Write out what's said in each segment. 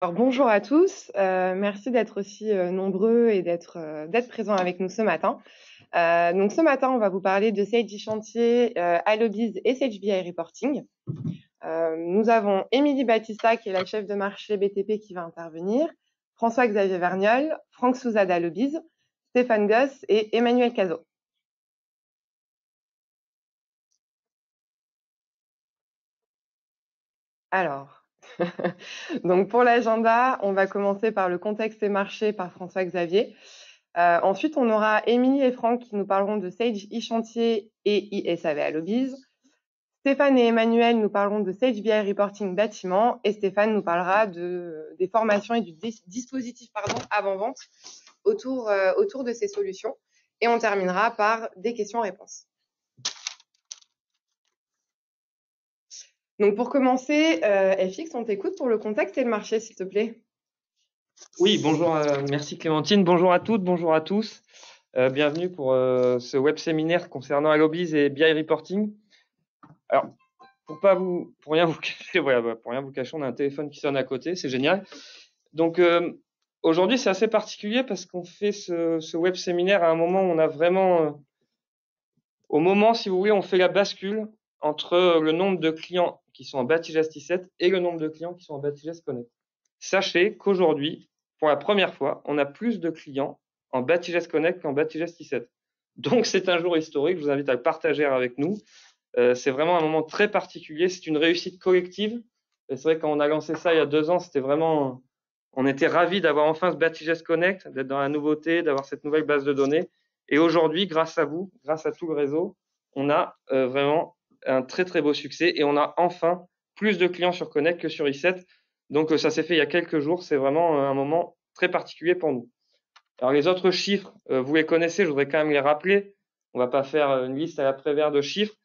Alors bonjour à tous, merci d'être aussi nombreux et d'être présents avec nous ce matin. Donc ce matin, on va vous parler de Sage e-Chantier, Allobiz et Sage BI Reporting. Nous avons Émilie Battista, qui est la chef de marché BTP, qui va intervenir, François-Xavier Vergnol, Franck Souza d'Allobiz, Stéphane Goss et Emmanuel Cazot. Alors, donc pour l'agenda, on va commencer par le contexte et marché par François-Xavier. Ensuite, on aura Émilie et Franck qui nous parleront de Sage e-Chantier et ISAV Allobiz. Stéphane et Emmanuel nous parleront de Sage BI Reporting bâtiment et Stéphane nous parlera des formations et du dispositif avant-vente autour de ces solutions. Et on terminera par des questions-réponses. Donc pour commencer, FX, on t'écoute pour le contexte et le marché, s'il te plaît. Oui, bonjour, merci Clémentine, bonjour à toutes, bonjour à tous. Bienvenue pour ce web séminaire concernant Allobiz et BI Reporting. Alors, pour rien vous cacher, pour rien vous cacher, on a un téléphone qui sonne à côté, c'est génial. Donc aujourd'hui, c'est assez particulier parce qu'on fait ce web séminaire à un moment où on a vraiment, au moment, si vous voulez, on fait la bascule entre le nombre de clients qui sont en Batigest i7 et le nombre de clients qui sont en Batigest Connect. Sachez qu'aujourd'hui, pour la première fois, on a plus de clients en Batigest Connect qu'en Batigest i7. Donc, c'est un jour historique. Je vous invite à le partager avec nous. C'est vraiment un moment très particulier. C'est une réussite collective. Et c'est vrai, quand on a lancé ça il y a 2 ans, c'était vraiment, on était ravis d'avoir enfin ce Batigest Connect, d'être dans la nouveauté, d'avoir cette nouvelle base de données. Et aujourd'hui, grâce à vous, grâce à tout le réseau, on a vraiment un très, très beau succès et on a enfin plus de clients sur Connect que sur i7. Donc, ça s'est fait il y a quelques jours. C'est vraiment un moment très particulier pour nous. Alors, les autres chiffres, vous les connaissez, je voudrais quand même les rappeler. On va pas faire une liste à la Prévert de chiffres,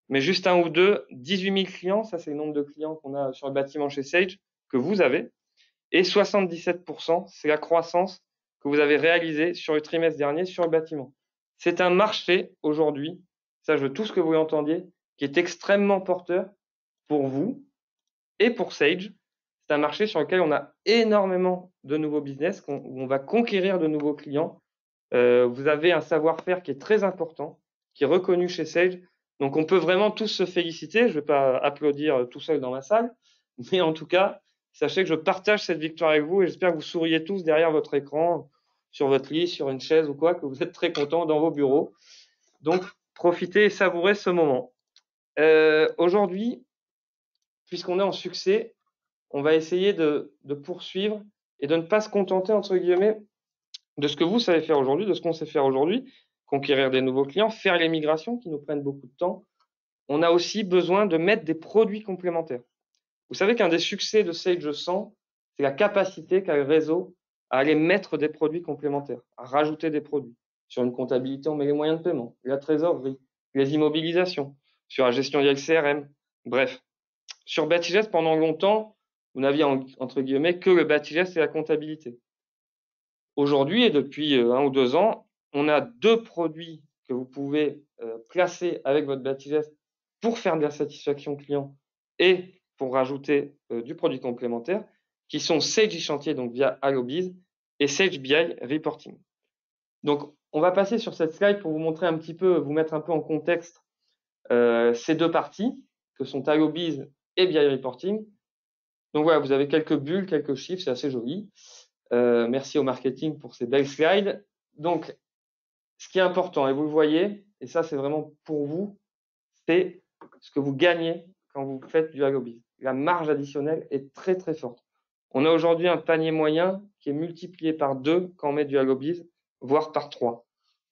mais juste un ou deux. 18 000 clients, ça c'est le nombre de clients qu'on a sur le bâtiment chez Sage, que vous avez. Et 77%, c'est la croissance que vous avez réalisée sur le trimestre dernier sur le bâtiment. C'est un marché aujourd'hui, ça je veux tout ce que vous entendiez, qui est extrêmement porteur pour vous et pour Sage. C'est un marché sur lequel on a énormément de nouveaux business, où on va conquérir de nouveaux clients. Vous avez un savoir-faire qui est très important, qui est reconnu chez Sage. Donc, on peut vraiment tous se féliciter. Je ne vais pas applaudir tout seul dans la salle, mais en tout cas, sachez que je partage cette victoire avec vous et j'espère que vous souriez tous derrière votre écran, sur votre lit, sur une chaise ou quoi, que vous êtes très contents dans vos bureaux. Donc, profitez et savourez ce moment. Aujourd'hui, puisqu'on est en succès, on va essayer de poursuivre et de ne pas se contenter, entre guillemets, de ce que vous savez faire aujourd'hui, de ce qu'on sait faire aujourd'hui, conquérir des nouveaux clients, faire les migrations qui nous prennent beaucoup de temps. On a aussi besoin de mettre des produits complémentaires. Vous savez qu'un des succès de Sage 100, c'est la capacité qu'a le réseau à aller mettre des produits complémentaires, à rajouter des produits. Sur une comptabilité, on met les moyens de paiement, la trésorerie, les immobilisations, sur la gestion du CRM. Bref, sur Batigest, pendant longtemps, vous n'aviez entre guillemets que le Batigest et la comptabilité. Aujourd'hui, et depuis 1 ou 2 ans, on a 2 produits que vous pouvez placer avec votre Batigest pour faire de la satisfaction client et pour rajouter du produit complémentaire, qui sont Sage e-Chantier, donc via Allobiz, et Sage BI Reporting. Donc, on va passer sur cette slide pour vous montrer un petit peu, vous mettre un peu en contexte ces 2 parties, que sont Allobiz et BI Reporting. Donc voilà, vous avez quelques bulles, quelques chiffres, c'est assez joli. Merci au marketing pour ces belles slides. Donc, ce qui est important, et vous le voyez, et ça c'est vraiment pour vous, c'est ce que vous gagnez quand vous faites du Allobiz. La marge additionnelle est très très forte. On a aujourd'hui un panier moyen qui est multiplié par 2 quand on met du Allobiz, voire par 3.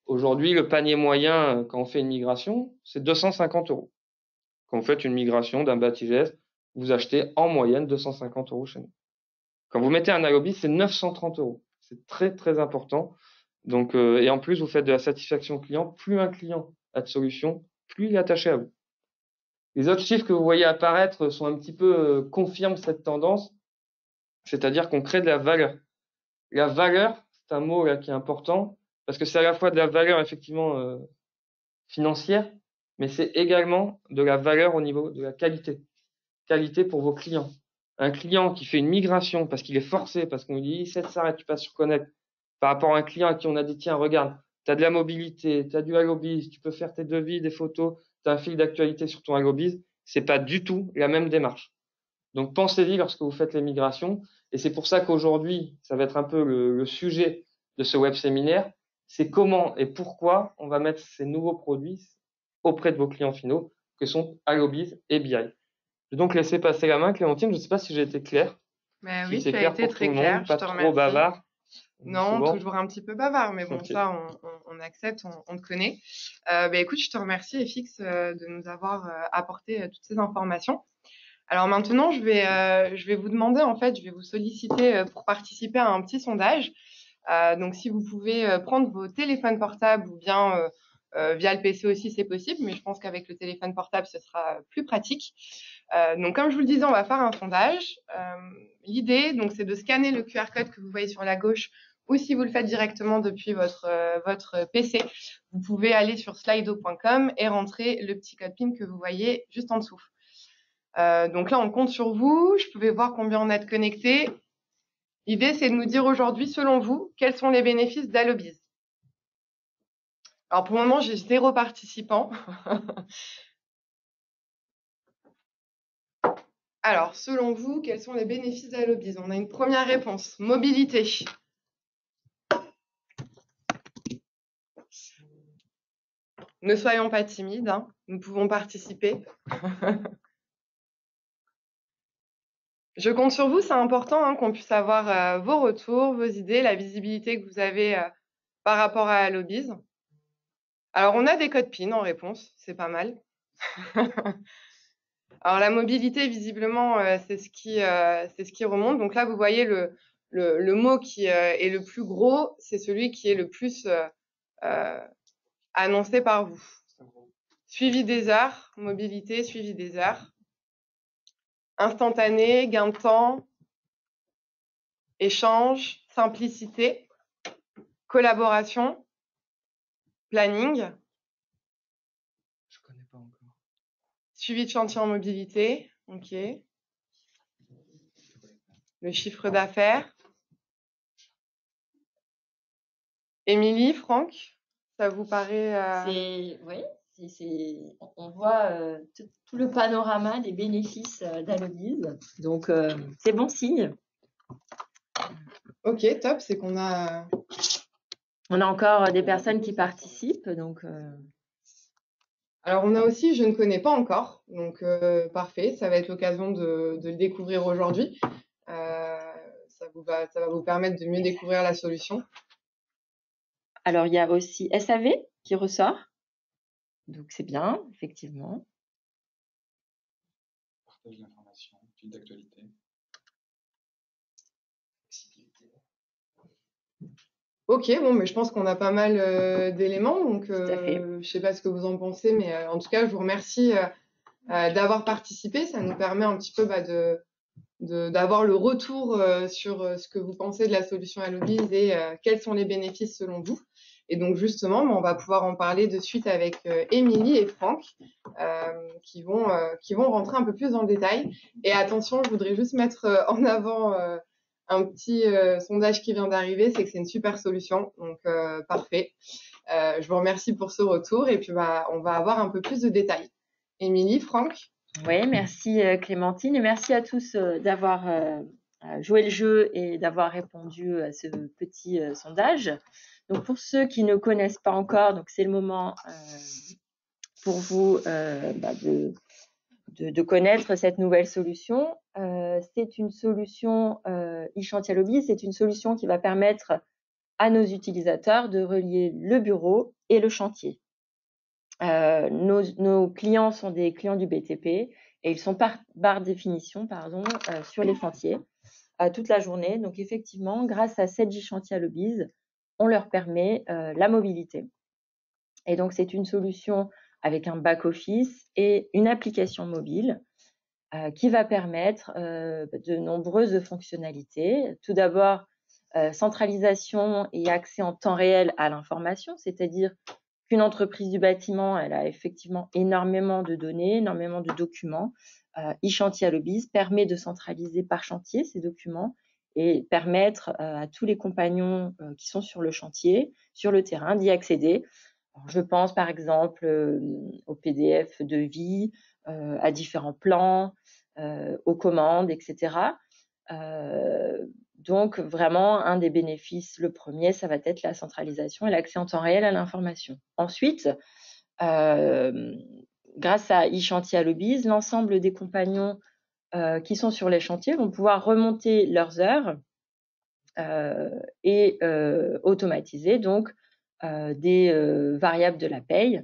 Aujourd'hui, le panier moyen, quand on fait une migration, c'est 250 euros. Quand vous faites une migration d'un Batigest, vous achetez en moyenne 250 euros chez nous. Quand vous mettez un Allobiz, c'est 930 euros. C'est très très important. Donc, et en plus, vous faites de la satisfaction client. Plus un client a de solutions, plus il est attaché à vous. Les autres chiffres que vous voyez apparaître sont un petit peu confirment cette tendance, c'est-à-dire qu'on crée de la valeur. La valeur, c'est un mot là qui est important parce que c'est à la fois de la valeur effectivement financière, mais c'est également de la valeur au niveau de la qualité. Qualité pour vos clients. un client qui fait une migration parce qu'il est forcé, parce qu'on lui dit, ça s'arrête, tu passes sur Connect, par rapport à un client à qui on a dit, tiens, regarde, tu as de la mobilité, tu as du Algobiz, tu peux faire tes devis, des photos, tu as un fil d'actualité sur ton Algobiz, c'est pas du tout la même démarche. Donc, pensez-y lorsque vous faites les migrations. Et c'est pour ça qu'aujourd'hui, ça va être un peu le sujet de ce web séminaire. C'est comment et pourquoi on va mettre ces nouveaux produits auprès de vos clients finaux, que sont Algobiz et BI. Je vais donc laisser passer la main, Clémentine. Je ne sais pas si j'ai été clair, Mais si oui, c'est tu as clair été pour tout très le clair, monde, je pas te trop remercie. bavard. Non, Souvent. toujours un petit peu bavard, mais bon, Ok. ça, on accepte, on te connaît. Écoute, je te remercie, FX, de nous avoir apporté toutes ces informations. Alors maintenant, je vais vous demander, en fait, je vais vous solliciter pour participer à un petit sondage. Donc, si vous pouvez prendre vos téléphones portables ou bien via le PC aussi, c'est possible, mais je pense qu'avec le téléphone portable, ce sera plus pratique. Donc, comme je vous le disais, on va faire un sondage. L'idée, donc, c'est de scanner le QR code que vous voyez sur la gauche, ou si vous le faites directement depuis votre PC, vous pouvez aller sur slido.com et rentrer le petit code PIN que vous voyez juste en dessous. Donc là, on compte sur vous. Je pouvais voir combien on a de connectés. L'idée, c'est de nous dire aujourd'hui, selon vous, quels sont les bénéfices d'Allobiz. Alors, pour le moment, j'ai 0 participant. Alors, selon vous, quels sont les bénéfices d'Allobiz? On a une première réponse. Mobilité. Ne soyons pas timides, hein. Nous pouvons participer. Je compte sur vous, c'est important hein, qu'on puisse avoir vos retours, vos idées, la visibilité que vous avez par rapport à Allobiz. Alors, on a des codes PIN en réponse, c'est pas mal. Alors, la mobilité, visiblement, c'est ce qui remonte. Donc là, vous voyez le mot qui est le plus gros, c'est celui qui est le plus annoncé par vous. Suivi des heures, mobilité, suivi des heures. Instantané, gain de temps, échange, simplicité, collaboration, planning. Je connais pas encore. Suivi de chantier en mobilité, ok. Le chiffre d'affaires. Émilie, Franck, ça vous paraît Oui, on voit tout le panorama des bénéfices d'Allobiz. Donc, c'est bon signe. Ok, top, c'est qu'on a... On a encore des personnes qui participent, donc... Alors, on a aussi, je ne connais pas encore, donc parfait, ça va être l'occasion de le découvrir aujourd'hui. Ça va vous permettre de mieux découvrir la solution. Alors, il y a aussi SAV qui ressort, donc c'est bien, effectivement. Partage d'informations, fil d'actualité. Ok, bon, mais je pense qu'on a pas mal d'éléments, donc Tout à fait. je sais pas ce que vous en pensez, mais en tout cas, je vous remercie d'avoir participé. Ça nous permet un petit peu d'avoir le retour sur ce que vous pensez de la solution Allobiz et quels sont les bénéfices selon vous. Et donc justement, on va pouvoir en parler de suite avec Émilie et Franck qui vont rentrer un peu plus dans le détail. Et attention, je voudrais juste mettre en avant un petit sondage qui vient d'arriver, c'est que c'est une super solution, donc parfait. Je vous remercie pour ce retour et puis on va avoir un peu plus de détails. Émilie, Franck? Oui, merci Clémentine et merci à tous d'avoir joué le jeu et d'avoir répondu à ce petit sondage. Donc pour ceux qui ne connaissent pas encore, donc c'est le moment pour vous de connaître cette nouvelle solution. C'est une solution e-chantier Allobiz, c'est une solution qui va permettre à nos utilisateurs de relier le bureau et le chantier. Nos clients sont des clients du BTP et ils sont par définition sur les chantiers toute la journée. Donc effectivement, grâce à cette e-chantier Allobiz, on leur permet la mobilité. Et donc c'est une solution avec un back-office et une application mobile qui va permettre de nombreuses fonctionnalités. Tout d'abord, centralisation et accès en temps réel à l'information, c'est-à-dire qu'une entreprise du bâtiment, elle a effectivement énormément de données, énormément de documents e-chantier Allobiz permet de centraliser par chantier ces documents et permettre à tous les compagnons qui sont sur le chantier, sur le terrain, d'y accéder. Alors, je pense par exemple au PDF de vie, à différents plans, aux commandes, etc. Donc vraiment, un des bénéfices, le premier, ça va être la centralisation et l'accès en temps réel à l'information. Ensuite, grâce à e-chantier Allobiz, l'ensemble des compagnons qui sont sur les chantiers vont pouvoir remonter leurs heures et automatiser donc des variables de la paye.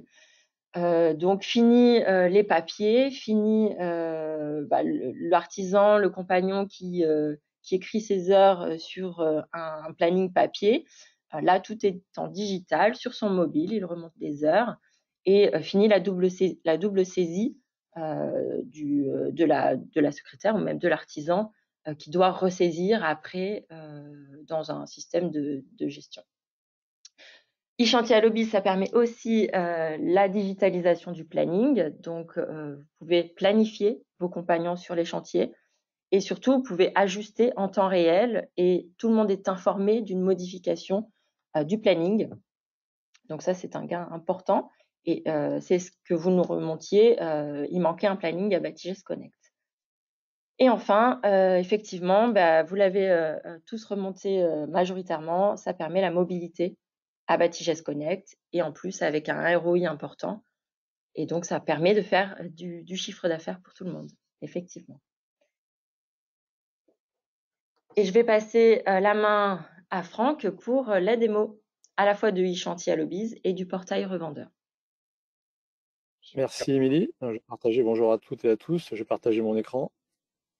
Donc fini les papiers, fini l'artisan, le compagnon qui écrit ses heures sur un planning papier. Là, tout est en digital sur son mobile, il remonte les heures et fini la double saisie de la secrétaire ou même de l'artisan qui doit ressaisir après dans un système de gestion. e-chantier Allobiz, ça permet aussi la digitalisation du planning. Donc, vous pouvez planifier vos compagnons sur les chantiers et surtout, vous pouvez ajuster en temps réel et tout le monde est informé d'une modification du planning. Donc ça, c'est un gain important et c'est ce que vous nous remontiez. Il manquait un planning à Batigest Connect. Et enfin, effectivement, vous l'avez tous remonté majoritairement, ça permet la mobilité à Batigest Connect et en plus avec un ROI important. Et donc, ça permet de faire du chiffre d'affaires pour tout le monde, effectivement. Et je vais passer la main à Franck pour la démo à la fois de e-chantier Allobiz et du portail revendeur. Merci Émilie. Je vais partager, bonjour à toutes et à tous. Je vais partager mon écran.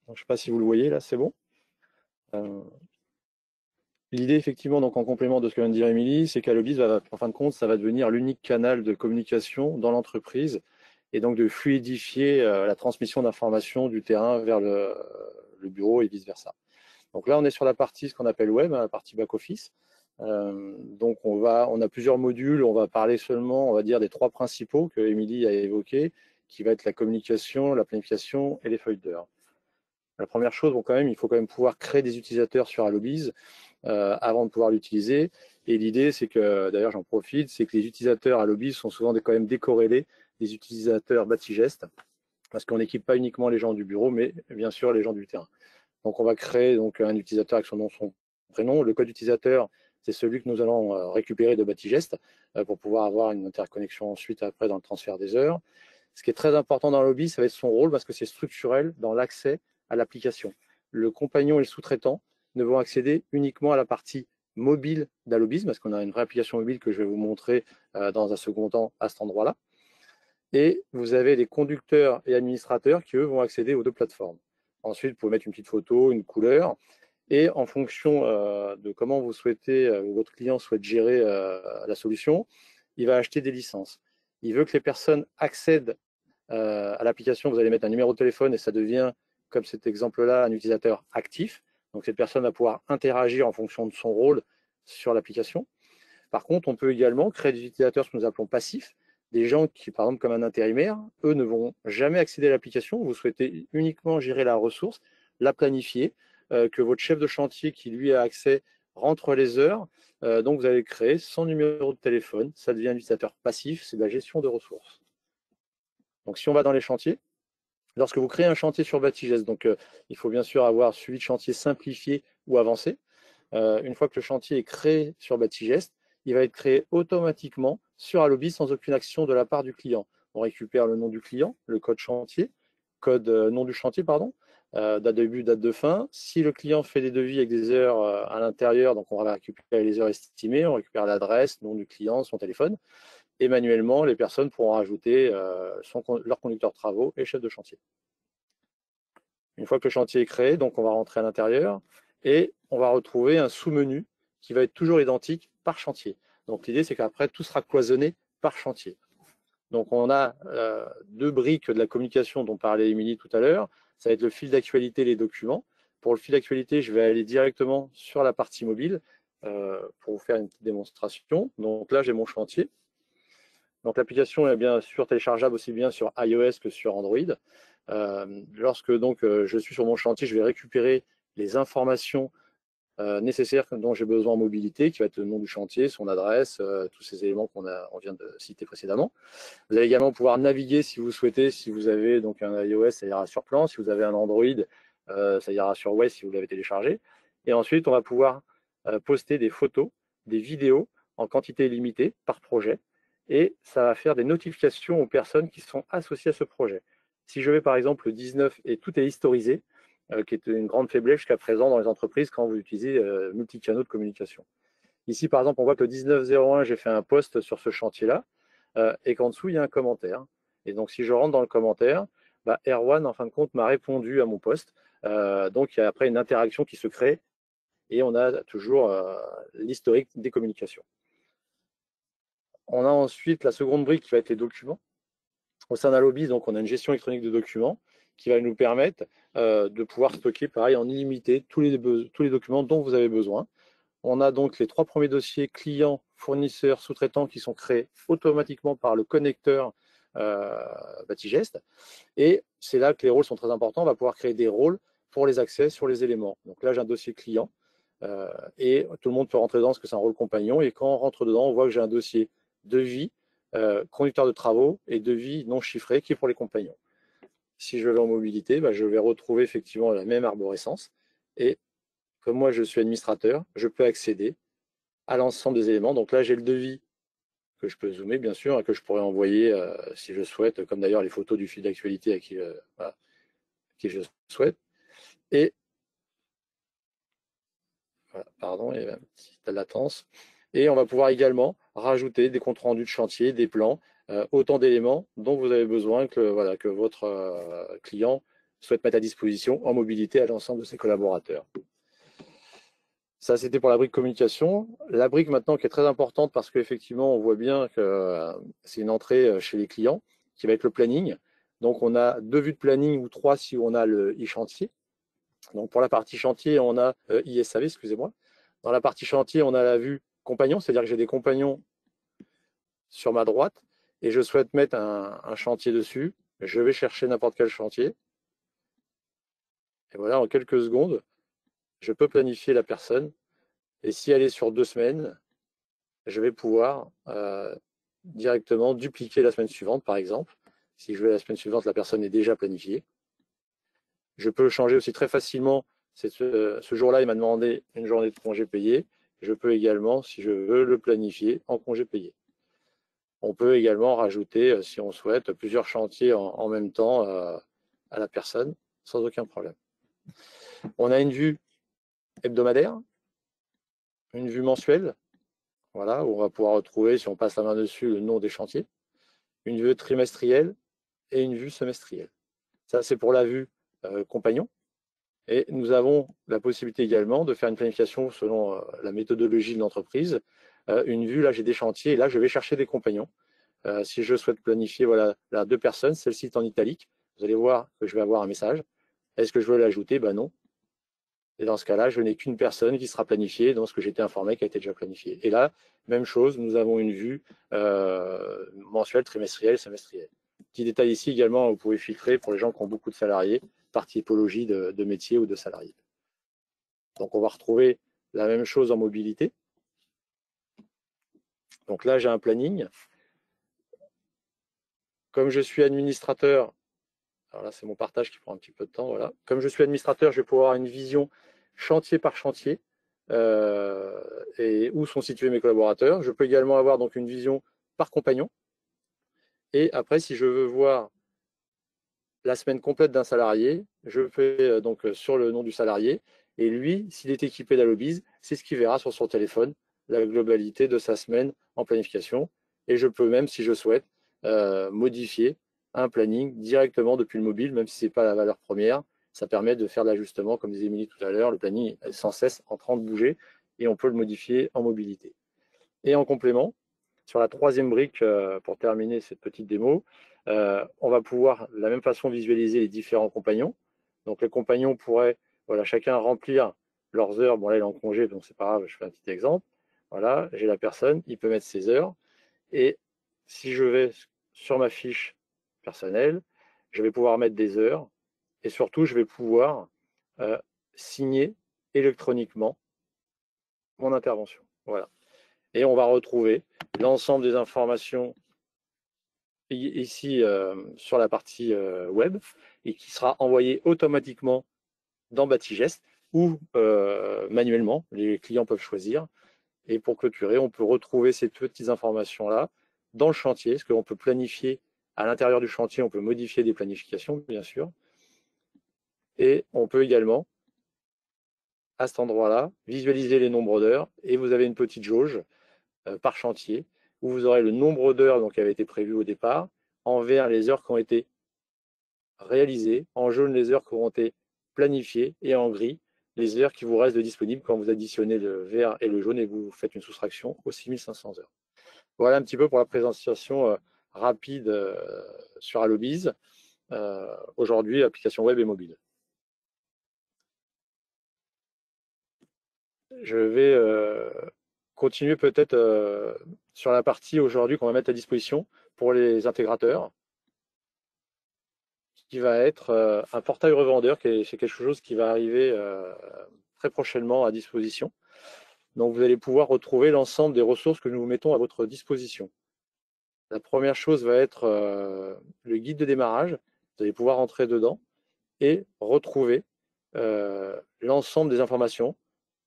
Donc, je ne sais pas si vous le voyez là, c'est bon. L'idée, effectivement, donc en complément de ce que vient de dire Émilie, c'est qu'Allobiz, en fin de compte, ça va devenir l'unique canal de communication dans l'entreprise et donc de fluidifier la transmission d'informations du terrain vers le bureau et vice-versa. Donc là, on est sur la partie, ce qu'on appelle web, la partie back-office. Donc on a plusieurs modules, on va parler seulement, on va dire, des trois principaux que Émilie a évoqués, qui va être la communication, la planification et les feuilles d'heure. La première chose, il faut quand même pouvoir créer des utilisateurs sur Allobiz avant de pouvoir l'utiliser. Et l'idée, c'est que, d'ailleurs j'en profite, c'est que les utilisateurs Allobiz sont souvent quand même décorrélés des utilisateurs Batigest, parce qu'on n'équipe pas uniquement les gens du bureau, mais bien sûr les gens du terrain. Donc on va créer donc, un utilisateur avec son nom, son prénom. Le code utilisateur, c'est celui que nous allons récupérer de Batigest pour pouvoir avoir une interconnexion ensuite après dans le transfert des heures. Ce qui est très important dans Allobiz, ça va être son rôle parce que c'est structurel dans l'accès à l'application. Le compagnon et le sous-traitant ne vont accéder uniquement à la partie mobile d'Allobiz parce qu'on a une vraie application mobile que je vais vous montrer dans un second temps à cet endroit-là. Et vous avez les conducteurs et administrateurs qui, eux, vont accéder aux deux plateformes. Ensuite, vous pouvez mettre une petite photo, une couleur. Et en fonction de comment vous souhaitez, votre client souhaite gérer la solution, il va acheter des licences. Il veut que les personnes accèdent à l'application. Vous allez mettre un numéro de téléphone et ça devient, comme cet exemple-là, un utilisateur actif. Donc, cette personne va pouvoir interagir en fonction de son rôle sur l'application. Par contre, on peut également créer des utilisateurs, ce que nous appelons passifs, des gens qui, par exemple, comme un intérimaire, eux ne vont jamais accéder à l'application. Vous souhaitez uniquement gérer la ressource, la planifier, que votre chef de chantier qui lui a accès rentre les heures. Donc, vous allez créer son numéro de téléphone. Ça devient un utilisateur passif, c'est de la gestion de ressources. Donc, si on va dans les chantiers, lorsque vous créez un chantier sur Batigest, donc il faut bien sûr avoir suivi de chantier simplifié ou avancé. Une fois que le chantier est créé sur Batigest, il va être créé automatiquement sur Allobiz sans aucune action de la part du client. On récupère le nom du client, le code chantier, nom du chantier, pardon, date de début, date de fin. Si le client fait des devis avec des heures à l'intérieur, donc on va récupérer les heures estimées, on récupère l'adresse, nom du client, son téléphone. Et manuellement, les personnes pourront rajouter leur conducteur de travaux et chef de chantier. Une fois que le chantier est créé, donc on va rentrer à l'intérieur et on va retrouver un sous-menu qui va être toujours identique par chantier. Donc l'idée, c'est qu'après, tout sera cloisonné par chantier. Donc on a deux briques de la communication dont parlait Émilie tout à l'heure. Ça va être le fil d'actualité, les documents. Pour le fil d'actualité, je vais aller directement sur la partie mobile pour vous faire une petite démonstration. Donc là, j'ai mon chantier. Donc l'application est bien sûr téléchargeable aussi bien sur iOS que sur Android. Lorsque donc je suis sur mon chantier, je vais récupérer les informations nécessaires dont j'ai besoin en mobilité, qui va être le nom du chantier, son adresse, tous ces éléments on vient de citer précédemment. Vous allez également pouvoir naviguer si vous souhaitez. Si vous avez donc un iOS, ça ira sur plan. Si vous avez un Android, ça ira sur Waze si vous l'avez téléchargé. Et ensuite, on va pouvoir poster des photos, des vidéos en quantité limitée par projet. Et ça va faire des notifications aux personnes qui sont associées à ce projet. Si je vais par exemple le 19 et tout est historisé, qui est une grande faiblesse jusqu'à présent dans les entreprises quand vous utilisez multicanaux de communication. Ici, par exemple, on voit que le 19-01, j'ai fait un post sur ce chantier-là, et qu'en dessous, il y a un commentaire. Et donc, si je rentre dans le commentaire, Erwan, en fin de compte, m'a répondu à mon post. Donc, il y a après une interaction qui se crée, et on a toujours l'historique des communications. On a ensuite la seconde brique qui va être les documents. Au sein d'Alobis, donc, on a une gestion électronique de documents qui va nous permettre de pouvoir stocker, pareil, en illimité, tous les documents dont vous avez besoin. On a donc les 3 premiers dossiers clients, fournisseurs, sous-traitants qui sont créés automatiquement par le connecteur Batigest. Et c'est là que les rôles sont très importants. On va pouvoir créer des rôles pour les accès sur les éléments. Donc là, j'ai un dossier client et tout le monde peut rentrer dedans parce que c'est un rôle compagnon. Et quand on rentre dedans, on voit que j'ai un dossier devis, conducteur de travaux et devis non chiffré qui est pour les compagnons. Si je vais en mobilité, je vais retrouver effectivement la même arborescence. Et comme moi, je suis administrateur, je peux accéder à l'ensemble des éléments. Donc là, j'ai le devis que je peux zoomer, bien sûr, et que je pourrais envoyer si je souhaite, comme d'ailleurs les photos du fil d'actualité à qui je souhaite. Et voilà, pardon, il y a une petite latence. Et on va pouvoir également rajouter des comptes rendus de chantier, des plans, autant d'éléments dont vous avez besoin que votre client souhaite mettre à disposition en mobilité à l'ensemble de ses collaborateurs. Ça, c'était pour la brique communication. La brique maintenant qui est très importante parce qu'effectivement, on voit bien que c'est une entrée chez les clients qui va être le planning. Donc, on a 2 vues de planning ou 3 si on a le e-chantier. Donc, pour la partie chantier, on a ISAV, excusez-moi. Dans la partie chantier, on a la vue compagnon, c'est-à-dire que j'ai des compagnons sur ma droite et je souhaite mettre un chantier dessus. Je vais chercher n'importe quel chantier. Et voilà, en quelques secondes, je peux planifier la personne. Et si elle est sur 2 semaines, je vais pouvoir directement dupliquer la semaine suivante, par exemple. Si je veux la semaine suivante, la personne est déjà planifiée. Je peux changer aussi très facilement. Ce jour-là, il m'a demandé une journée de congé payé. Je peux également, si je veux, le planifier en congé payé. On peut également rajouter, si on souhaite, plusieurs chantiers en même temps à la personne, sans aucun problème. On a une vue hebdomadaire, une vue mensuelle, voilà, où on va pouvoir retrouver, si on passe la main dessus, le nom des chantiers, une vue trimestrielle et une vue semestrielle. Ça, c'est pour la vue compagnon. Et nous avons la possibilité également de faire une planification selon la méthodologie de l'entreprise. Une vue, là, j'ai des chantiers et là, je vais chercher des compagnons. Si je souhaite planifier voilà, là, 2 personnes, celle-ci est en italique. Vous allez voir que je vais avoir un message. Est-ce que je veux l'ajouter? Non. Et dans ce cas-là, je n'ai qu'une personne qui sera planifiée dans ce que j'ai été informé qui a été déjà planifié. Et là, même chose, nous avons une vue mensuelle, trimestrielle, semestrielle. Petit détail ici également, vous pouvez filtrer pour les gens qui ont beaucoup de salariés, par typologie de métier ou de salariés. Donc, on va retrouver la même chose en mobilité. Donc là, j'ai un planning. Comme je suis administrateur, alors là, c'est mon partage qui prend un petit peu de temps. Voilà. Comme je suis administrateur, je vais pouvoir avoir une vision chantier par chantier et où sont situés mes collaborateurs. Je peux également avoir donc une vision par compagnon. Et après, si je veux voir la semaine complète d'un salarié, je fais donc sur le nom du salarié. Et lui, s'il est équipé d'Alobis, c'est ce qu'il verra sur son téléphone, la globalité de sa semaine en planification. Et je peux même, si je souhaite, modifier un planning directement depuis le mobile, même si ce n'est pas la valeur première. Ça permet de faire l'ajustement, comme disait Émilie tout à l'heure. Le planning est sans cesse en train de bouger et on peut le modifier en mobilité. Et en complément, sur la 3e brique, pour terminer cette petite démo, on va pouvoir de la même façon visualiser les différents compagnons. Donc les compagnons pourraient chacun remplir leurs heures. Bon là il est en congé, donc c'est pas grave, je fais un petit exemple. Voilà, j'ai la personne, il peut mettre ses heures. Et si je vais sur ma fiche personnelle, je vais pouvoir mettre des heures et surtout, je vais pouvoir signer électroniquement mon intervention. Voilà. Et on va retrouver l'ensemble des informations ici sur la partie web et qui sera envoyé automatiquement dans Batigest ou manuellement, les clients peuvent choisir. Et pour clôturer, on peut retrouver ces petites informations-là dans le chantier, parce qu'on peut planifier à l'intérieur du chantier, on peut modifier des planifications, bien sûr. Et on peut également, à cet endroit-là, visualiser les nombres d'heures et vous avez une petite jauge par chantier où vous aurez le nombre d'heures qui avait été prévu au départ, en vert les heures qui ont été réalisées, en jaune les heures qui auront été planifiées et en gris les heures qui vous restent de disponibles quand vous additionnez le vert et le jaune et vous faites une soustraction aux 6500 heures. Voilà un petit peu pour la présentation rapide sur Allobiz. Aujourd'hui, application web et mobile. Je vais continuer peut-être sur la partie aujourd'hui qu'on va mettre à disposition pour les intégrateurs, qui va être un portail revendeur, c'est quelque chose qui va arriver très prochainement à disposition. Donc vous allez pouvoir retrouver l'ensemble des ressources que nous vous mettons à votre disposition. La première chose va être le guide de démarrage. Vous allez pouvoir entrer dedans et retrouver l'ensemble des informations,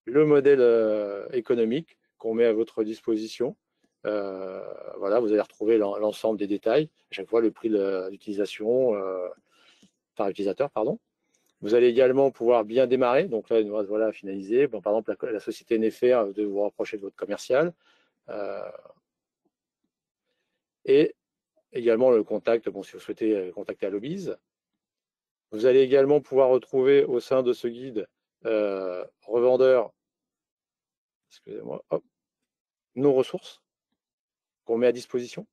le modèle économique qu'on met à votre disposition. Voilà, vous allez retrouver l'ensemble des détails, à chaque fois le prix de l'utilisation par utilisateur, pardon. Vous allez également pouvoir bien démarrer. Donc là, il nous reste à finaliser. Bon, par exemple, la société NFR, de vous rapprocher de votre commercial. Et également le contact, si vous souhaitez contacter Allobiz. Vous allez également pouvoir retrouver au sein de ce guide revendeur, excusez-moi, nos ressources qu'on met à disposition.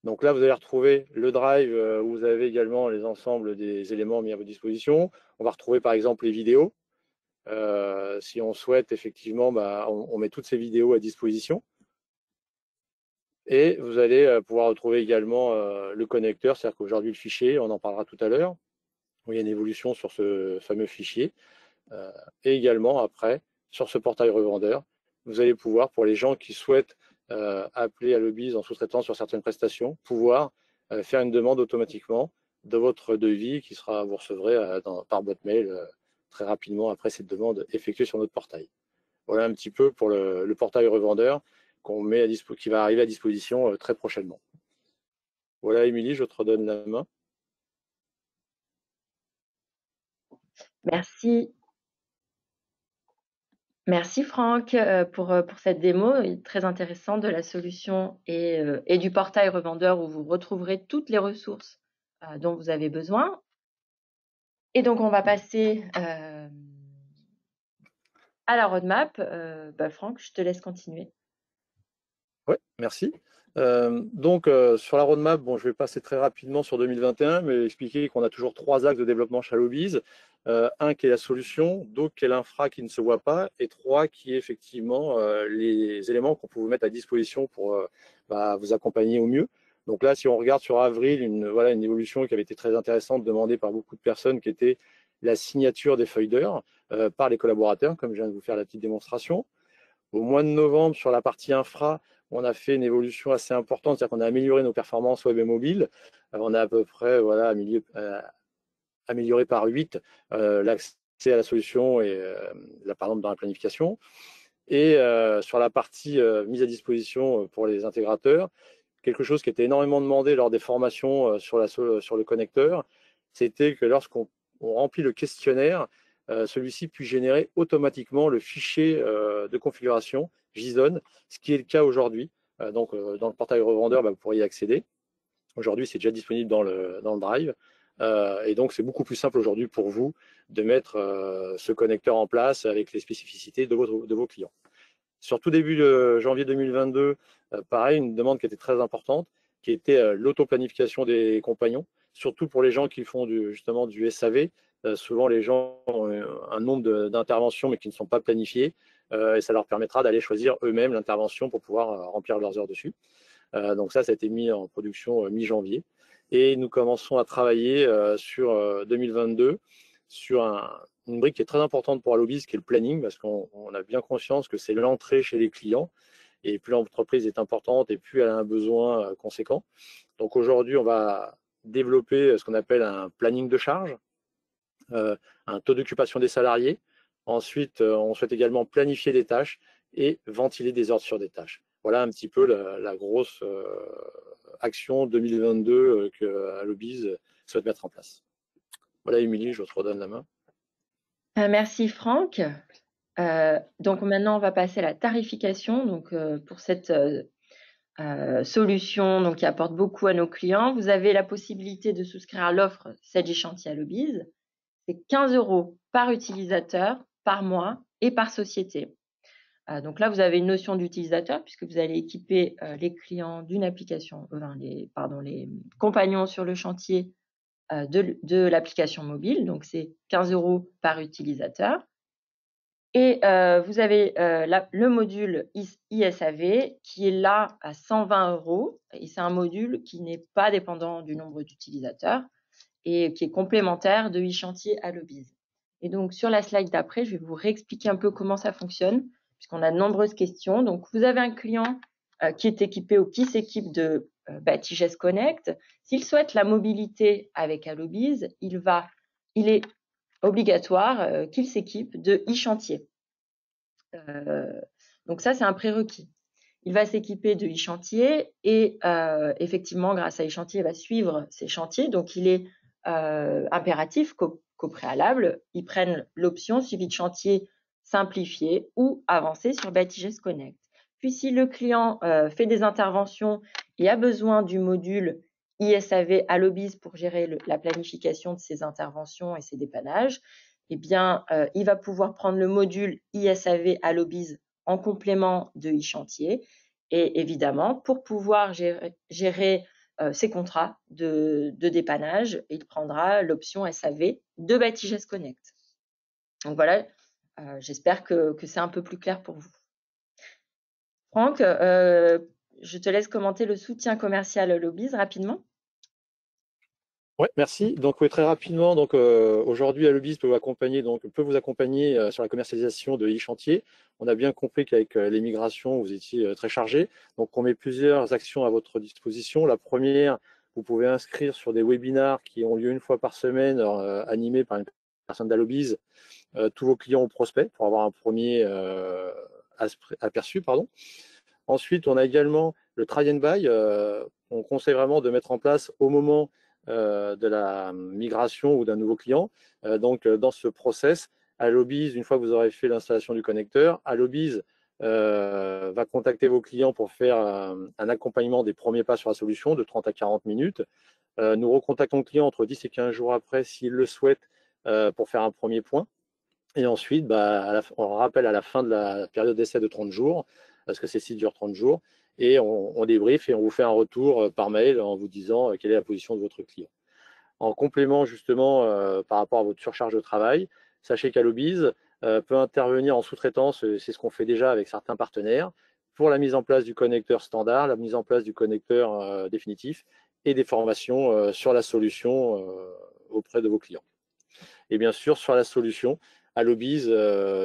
Donc là, vous allez retrouver le drive où vous avez également les ensembles des éléments mis à votre disposition. On va retrouver par exemple les vidéos. Si on souhaite, effectivement, on met toutes ces vidéos à disposition. Et vous allez pouvoir retrouver également le connecteur, c'est-à-dire qu'aujourd'hui, le fichier, on en parlera tout à l'heure, où il y a une évolution sur ce fameux fichier. Et également, après, sur ce portail revendeur, vous allez pouvoir, pour les gens qui souhaitent appeler Allobiz en sous-traitant sur certaines prestations, pouvoir faire une demande automatiquement de votre devis qui sera, vous recevrez par boîte mail très rapidement après cette demande effectuée sur notre portail. Voilà un petit peu pour le portail revendeur qui va arriver à disposition très prochainement. Voilà, Émilie, je te redonne la main. Merci. Merci Franck pour cette démo très intéressante de la solution et du portail revendeur où vous retrouverez toutes les ressources dont vous avez besoin. Et donc, on va passer à la roadmap. Franck, je te laisse continuer. Oui, merci. Donc, sur la roadmap, je vais passer très rapidement sur 2021, mais expliquer qu'on a toujours 3 axes de développement chez Allobiz. Un qui est la solution, 2 qui est l'infra qui ne se voit pas, et 3 qui est effectivement les éléments qu'on peut vous mettre à disposition pour vous accompagner au mieux. Donc là, si on regarde sur avril, une évolution qui avait été très intéressante, demandée par beaucoup de personnes, qui était la signature des feuilles d'heure par les collaborateurs, comme je viens de vous faire la petite démonstration. Au mois de novembre, sur la partie infra, on a fait une évolution assez importante, c'est-à-dire qu'on a amélioré nos performances web et mobile. On a à peu près amélioré par 8 l'accès à la solution et par exemple dans la planification. Et sur la partie mise à disposition pour les intégrateurs, quelque chose qui était énormément demandé lors des formations sur le connecteur, c'était que lorsqu'on remplit le questionnaire, celui-ci puisse générer automatiquement le fichier de configuration JSON, ce qui est le cas aujourd'hui. Donc, dans le portail revendeur, vous pourrez y accéder. Aujourd'hui, c'est déjà disponible dans le Drive. Et donc, c'est beaucoup plus simple aujourd'hui pour vous de mettre ce connecteur en place avec les spécificités de vos clients. Sur tout début de janvier 2022, pareil, une demande qui était très importante, qui était l'auto-planification des compagnons, surtout pour les gens qui font justement du SAV. Souvent, les gens ont un nombre d'interventions, mais qui ne sont pas planifiées, et ça leur permettra d'aller choisir eux-mêmes l'intervention pour pouvoir remplir leurs heures dessus. Donc ça a été mis en production mi-janvier. Et nous commençons à travailler sur 2022 sur une brique qui est très importante pour Allobis, qui est le planning, parce qu'on a bien conscience que c'est l'entrée chez les clients. Et plus l'entreprise est importante et plus elle a un besoin conséquent. Donc aujourd'hui, on va développer ce qu'on appelle un planning de charge, un taux d'occupation des salariés. Ensuite, on souhaite également planifier des tâches et ventiler des ordres sur des tâches. Voilà un petit peu la grosse action 2022 que Allobis souhaite mettre en place. Voilà, Émilie, je te redonne la main. Merci Franck. Donc maintenant, on va passer à la tarification. Donc pour cette solution donc, qui apporte beaucoup à nos clients, vous avez la possibilité de souscrire à l'offre 7G Chantier Allobis. C'est 15 € par utilisateur, par mois et par société. Donc là, vous avez une notion d'utilisateur puisque vous allez équiper les clients d'une application, les compagnons sur le chantier de l'application mobile. Donc, c'est 15 € par utilisateur. Et vous avez le module ISAV qui est là à 120 €. Et c'est un module qui n'est pas dépendant du nombre d'utilisateurs et qui est complémentaire de eChantier Allobis. Et donc, sur la slide d'après, je vais vous réexpliquer un peu comment ça fonctionne, puisqu'on a de nombreuses questions. Donc, vous avez un client qui est équipé ou qui s'équipe de Batiges Connect. S'il souhaite la mobilité avec Allobis, il est obligatoire qu'il s'équipe de eChantier. Donc ça, c'est un prérequis. Il va s'équiper de eChantier et effectivement, grâce à eChantier, il va suivre ses chantiers. Donc, il est impératif qu'au préalable, ils prennent l'option suivi de chantier simplifié ou avancé sur Batiges Connect. Puis, si le client fait des interventions et a besoin du module ISAV Allobis pour gérer la planification de ses interventions et ses dépannages, eh bien, il va pouvoir prendre le module ISAV Allobis en complément de eChantier. Et évidemment, pour pouvoir gérer ses contrats de dépannage, il prendra l'option SAV de Batiges Connect. Donc voilà, j'espère que c'est un peu plus clair pour vous. Franck, je te laisse commenter le soutien commercial Allobis rapidement. Oui, merci. Donc oui, très rapidement, donc aujourd'hui Allobis peut vous accompagner sur la commercialisation de eChantier. On a bien compris qu'avec les migrations, vous étiez très chargé. Donc on met plusieurs actions à votre disposition. La première, vous pouvez inscrire sur des webinars qui ont lieu une fois par semaine, animés par une personne d'Allobis, tous vos clients ou prospects pour avoir un premier aperçu. Ensuite, on a également le try and buy. On conseille vraiment de mettre en place au moment de la migration ou d'un nouveau client. Donc, dans ce process, Allobis, une fois que vous aurez fait l'installation du connecteur, Allobis va contacter vos clients pour faire un accompagnement des premiers pas sur la solution de 30 à 40 minutes. Nous recontactons le client entre 10 et 15 jours après s'il le souhaite pour faire un premier point. Et ensuite, on rappelle à la fin de la période d'essai de 30 jours, parce que ceci dure 30 jours, et on débriefe et on vous fait un retour par mail en vous disant quelle est la position de votre client. En complément justement par rapport à votre surcharge de travail, sachez qu'Allobis peut intervenir en sous-traitance, c'est ce qu'on fait déjà avec certains partenaires, pour la mise en place du connecteur standard, la mise en place du connecteur définitif et des formations sur la solution auprès de vos clients. Et bien sûr, sur la solution, Allobis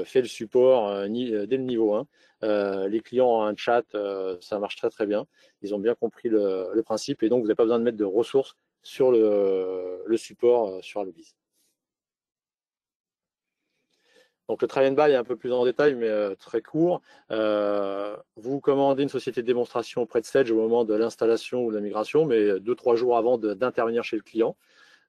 fait le support dès le niveau 1. Les clients ont un chat, ça marche très très bien. Ils ont bien compris le principe et donc vous n'avez pas besoin de mettre de ressources sur le support sur Allobis. Donc le try and buy est un peu plus en détail, mais très court. Vous commandez une société de démonstration auprès de Sage au moment de l'installation ou de la migration, mais 2-3 jours avant d'intervenir chez le client.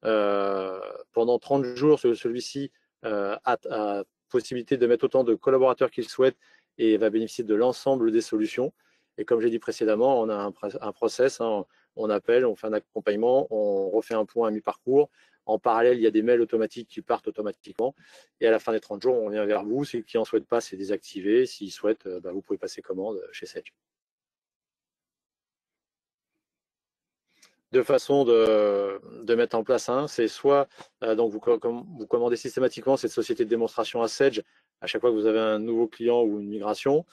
Pendant 30 jours, celui-ci a possibilité de mettre autant de collaborateurs qu'il souhaite et va bénéficier de l'ensemble des solutions. Et comme j'ai dit précédemment, on a un process, on appelle, on fait un accompagnement, on refait un point à mi-parcours. En parallèle, il y a des mails automatiques qui partent automatiquement. Et à la fin des 30 jours, on revient vers vous. Si le client ne souhaite pas, c'est désactivé. S'il souhaite, vous pouvez passer commande chez Sage. Deux façons de mettre en place c'est soit donc vous commandez systématiquement cette société de démonstration à Sage à chaque fois que vous avez un nouveau client ou une migration,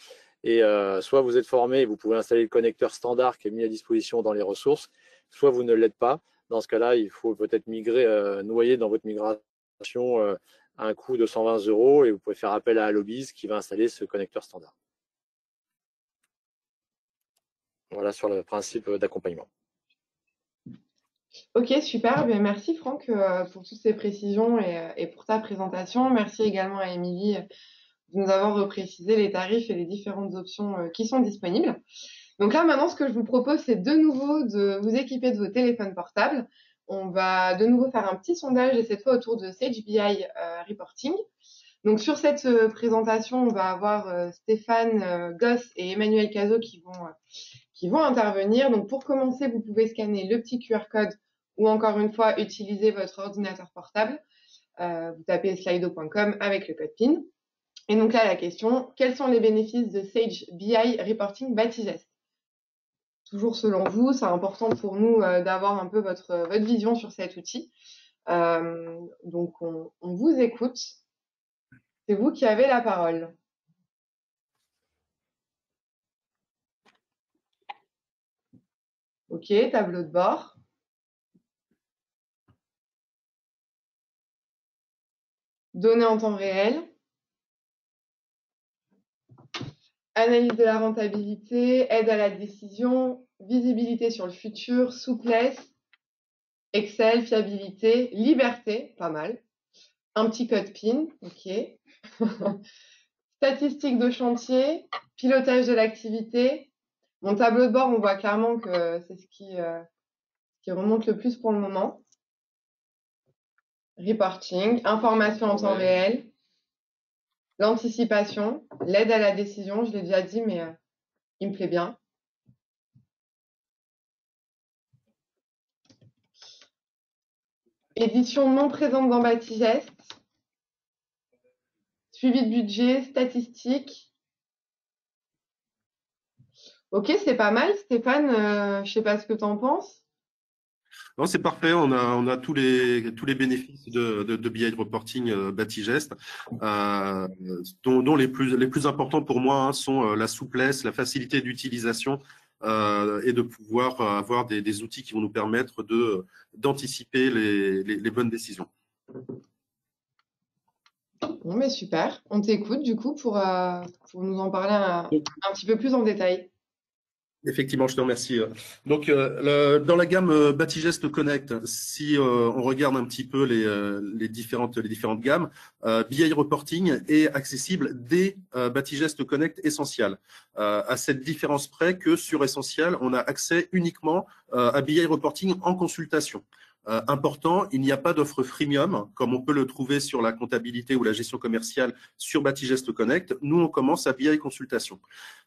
et soit vous êtes formé et vous pouvez installer le connecteur standard qui est mis à disposition dans les ressources, soit vous ne l'êtes pas. Dans ce cas-là, il faut peut-être migrer, noyer dans votre migration à un coût de 120 € et vous pouvez faire appel à Allobiz qui va installer ce connecteur standard. Voilà sur le principe d'accompagnement. Ok, super. Bien, merci Franck pour toutes ces précisions et pour ta présentation. Merci également à Émilie de nous avoir reprécisé les tarifs et les différentes options qui sont disponibles. Donc là, maintenant, ce que je vous propose, c'est de nouveau de vous équiper de vos téléphones portables. On va de nouveau faire un petit sondage et cette fois autour de Sage BI Reporting. Donc sur cette présentation, on va avoir Stéphane Goss et Emmanuel Cazot qui vont intervenir. Donc pour commencer, vous pouvez scanner le petit QR code ou encore une fois utiliser votre ordinateur portable. Vous tapez slido.com avec le code PIN. Et donc là, la question, quels sont les bénéfices de Sage BI Reporting Batigest? Toujours selon vous, c'est important pour nous d'avoir un peu votre vision sur cet outil. Donc on vous écoute. C'est vous qui avez la parole. Ok, tableau de bord. Données en temps réel. Analyse de la rentabilité, aide à la décision, visibilité sur le futur, souplesse, Excel, fiabilité, liberté, pas mal. Un petit code PIN, ok. Statistiques de chantier, pilotage de l'activité. Mon tableau de bord, on voit clairement que c'est ce qui remonte le plus pour le moment. Reporting, information en temps réel. L'anticipation, l'aide à la décision, je l'ai déjà dit, mais il me plaît bien. Édition non présente dans Batigest. Suivi de budget, statistiques. Ok, c'est pas mal, Stéphane. Je ne sais pas ce que tu en penses. Non, c'est parfait. On a tous les bénéfices de BI Reporting Batigest, dont les plus importants pour moi sont la souplesse, la facilité d'utilisation et de pouvoir avoir des outils qui vont nous permettre d'anticiper les bonnes décisions. Bon, mais super. On t'écoute du coup pour nous en parler un petit peu plus en détail. Effectivement, je te remercie. Donc, dans la gamme Batigest Connect, si on regarde un petit peu les différentes gammes, BI Reporting est accessible dès Batigest Connect Essential. À cette différence près que sur Essential, on a accès uniquement à BI Reporting en consultation. Important, il n'y a pas d'offre freemium comme on peut le trouver sur la comptabilité ou la gestion commerciale sur Batigest Connect. Nous, on commence à BI Consultation.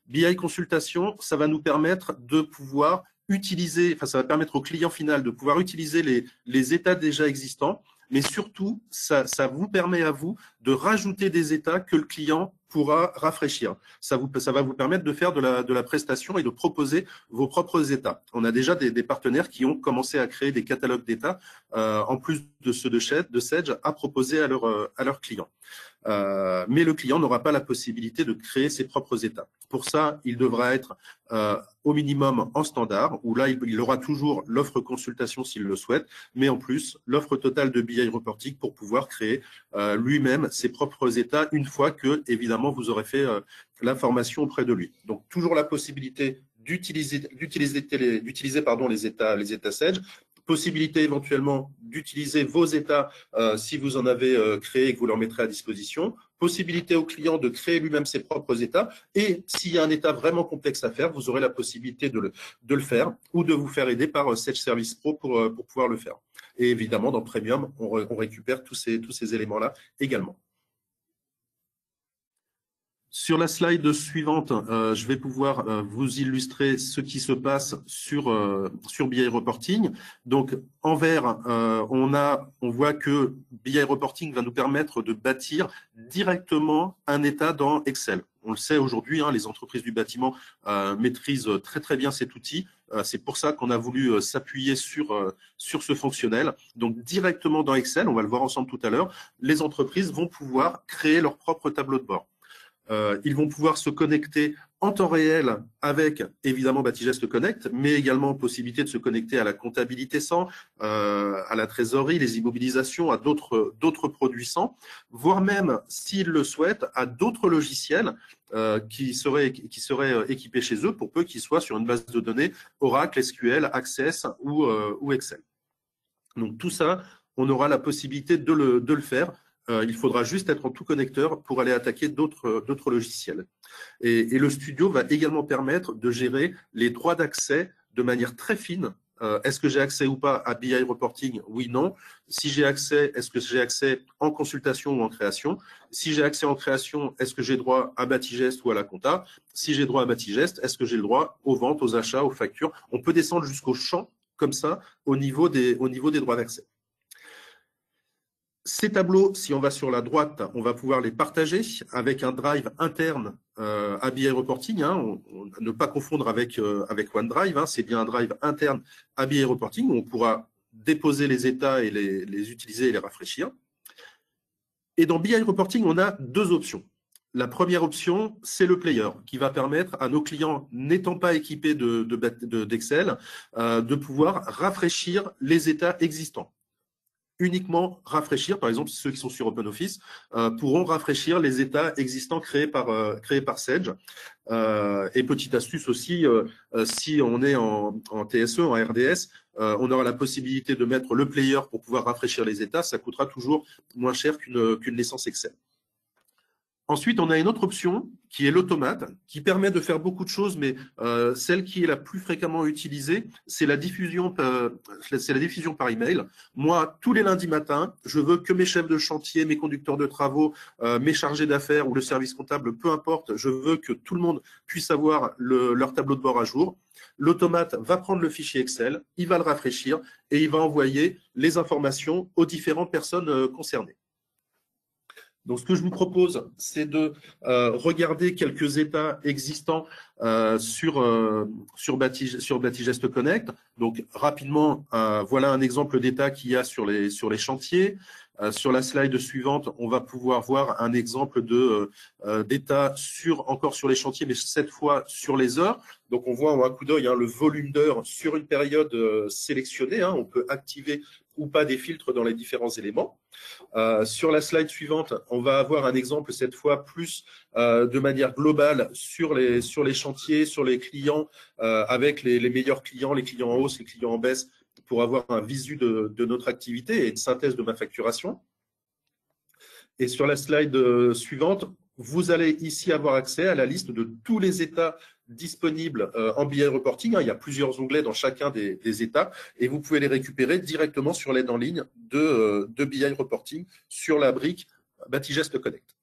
BI Consultation, ça va nous permettre de pouvoir utiliser, ça va permettre au client final de pouvoir utiliser les états déjà existants, mais surtout, ça vous permet à vous de rajouter des états que le client pourra rafraîchir. Ça va vous permettre de faire de la prestation et de proposer vos propres états. On a déjà des partenaires qui ont commencé à créer des catalogues d'états, en plus de ceux de Sage, à proposer à leurs clients. Mais le client n'aura pas la possibilité de créer ses propres états. Pour ça, il devra être au minimum en standard, où là, il aura toujours l'offre consultation s'il le souhaite, mais en plus, l'offre totale de BI Reporting pour pouvoir créer lui-même ses propres états une fois que, évidemment, vous aurez fait la formation auprès de lui. Donc, toujours la possibilité d'utiliser les états Sage, possibilité éventuellement d'utiliser vos états si vous en avez créé et que vous leur mettrez à disposition, possibilité au client de créer lui-même ses propres états, et s'il y a un état vraiment complexe à faire, vous aurez la possibilité de le faire ou de vous faire aider par Sage Service Pro pour pouvoir le faire. Et évidemment, dans Premium, on récupère tous ces éléments-là également. Sur la slide suivante, je vais pouvoir vous illustrer ce qui se passe sur BI Reporting. Donc, en vert, on voit que BI Reporting va nous permettre de bâtir directement un état dans Excel. On le sait aujourd'hui, les entreprises du bâtiment maîtrisent très très bien cet outil. C'est pour ça qu'on a voulu s'appuyer sur ce fonctionnel. Donc, directement dans Excel, on va le voir ensemble tout à l'heure, les entreprises vont pouvoir créer leur propre tableau de bord. Ils vont pouvoir se connecter en temps réel avec, évidemment, Batigest Connect, mais également possibilité de se connecter à la comptabilité 100, à la trésorerie, les immobilisations, à d'autres produits 100, voire même, s'ils le souhaitent, à d'autres logiciels qui seraient équipés chez eux pour peu qu'ils soient sur une base de données Oracle, SQL, Access ou Excel. Donc tout ça, on aura la possibilité de le faire. Il faudra juste être en tout connecteur pour aller attaquer d'autres logiciels. Et le studio va également permettre de gérer les droits d'accès de manière très fine. Est-ce que j'ai accès ou pas à BI Reporting? Oui, non. Si j'ai accès, est-ce que j'ai accès en consultation ou en création? Si j'ai accès en création, est-ce que j'ai droit à Batigest ou à la compta? Si j'ai droit à Batigest, est-ce que j'ai le droit aux ventes, aux achats, aux factures? On peut descendre jusqu'au champ comme ça au niveau des droits d'accès. Ces tableaux, si on va sur la droite, on va pouvoir les partager avec un drive interne à BI Reporting. Ne pas confondre avec OneDrive. C'est bien un drive interne à BI Reporting où on pourra déposer les états et les utiliser et les rafraîchir. Et dans BI Reporting, on a deux options. La première option, c'est le player qui va permettre à nos clients n'étant pas équipés d'Excel de pouvoir rafraîchir les états existants. Uniquement rafraîchir, par exemple, ceux qui sont sur OpenOffice pourront rafraîchir les états existants créés par Sage. Et petite astuce aussi, si on est en TSE, en RDS, on aura la possibilité de mettre le player pour pouvoir rafraîchir les états. Ça coûtera toujours moins cher qu'une licence Excel. Ensuite, on a une autre option qui est l'automate, qui permet de faire beaucoup de choses, mais celle qui est la plus fréquemment utilisée, c'est la diffusion par email. Moi, tous les lundis matins, je veux que mes chefs de chantier, mes conducteurs de travaux, mes chargés d'affaires ou le service comptable, peu importe, je veux que tout le monde puisse avoir leur tableau de bord à jour. L'automate va prendre le fichier Excel, il va le rafraîchir et il va envoyer les informations aux différentes personnes concernées. Donc, ce que je vous propose, c'est de regarder quelques états existants sur Batigest Connect. Donc, rapidement, voilà un exemple d'état qu'il y a sur les chantiers. Sur la slide suivante, on va pouvoir voir un exemple d'état encore sur les chantiers, mais cette fois sur les heures. Donc, on voit en un coup d'œil le volume d'heures sur une période sélectionnée. On peut activer ou pas des filtres dans les différents éléments. Sur la slide suivante, on va avoir un exemple cette fois plus de manière globale sur les chantiers, sur les clients, avec les meilleurs clients, les clients en hausse, les clients en baisse, pour avoir un visu de notre activité et une synthèse de ma facturation. Et sur la slide suivante, vous allez ici avoir accès à la liste de tous les états disponibles en BI Reporting. Il y a plusieurs onglets dans chacun des états et vous pouvez les récupérer directement sur l'aide en ligne de BI Reporting sur la brique Batigest Connect.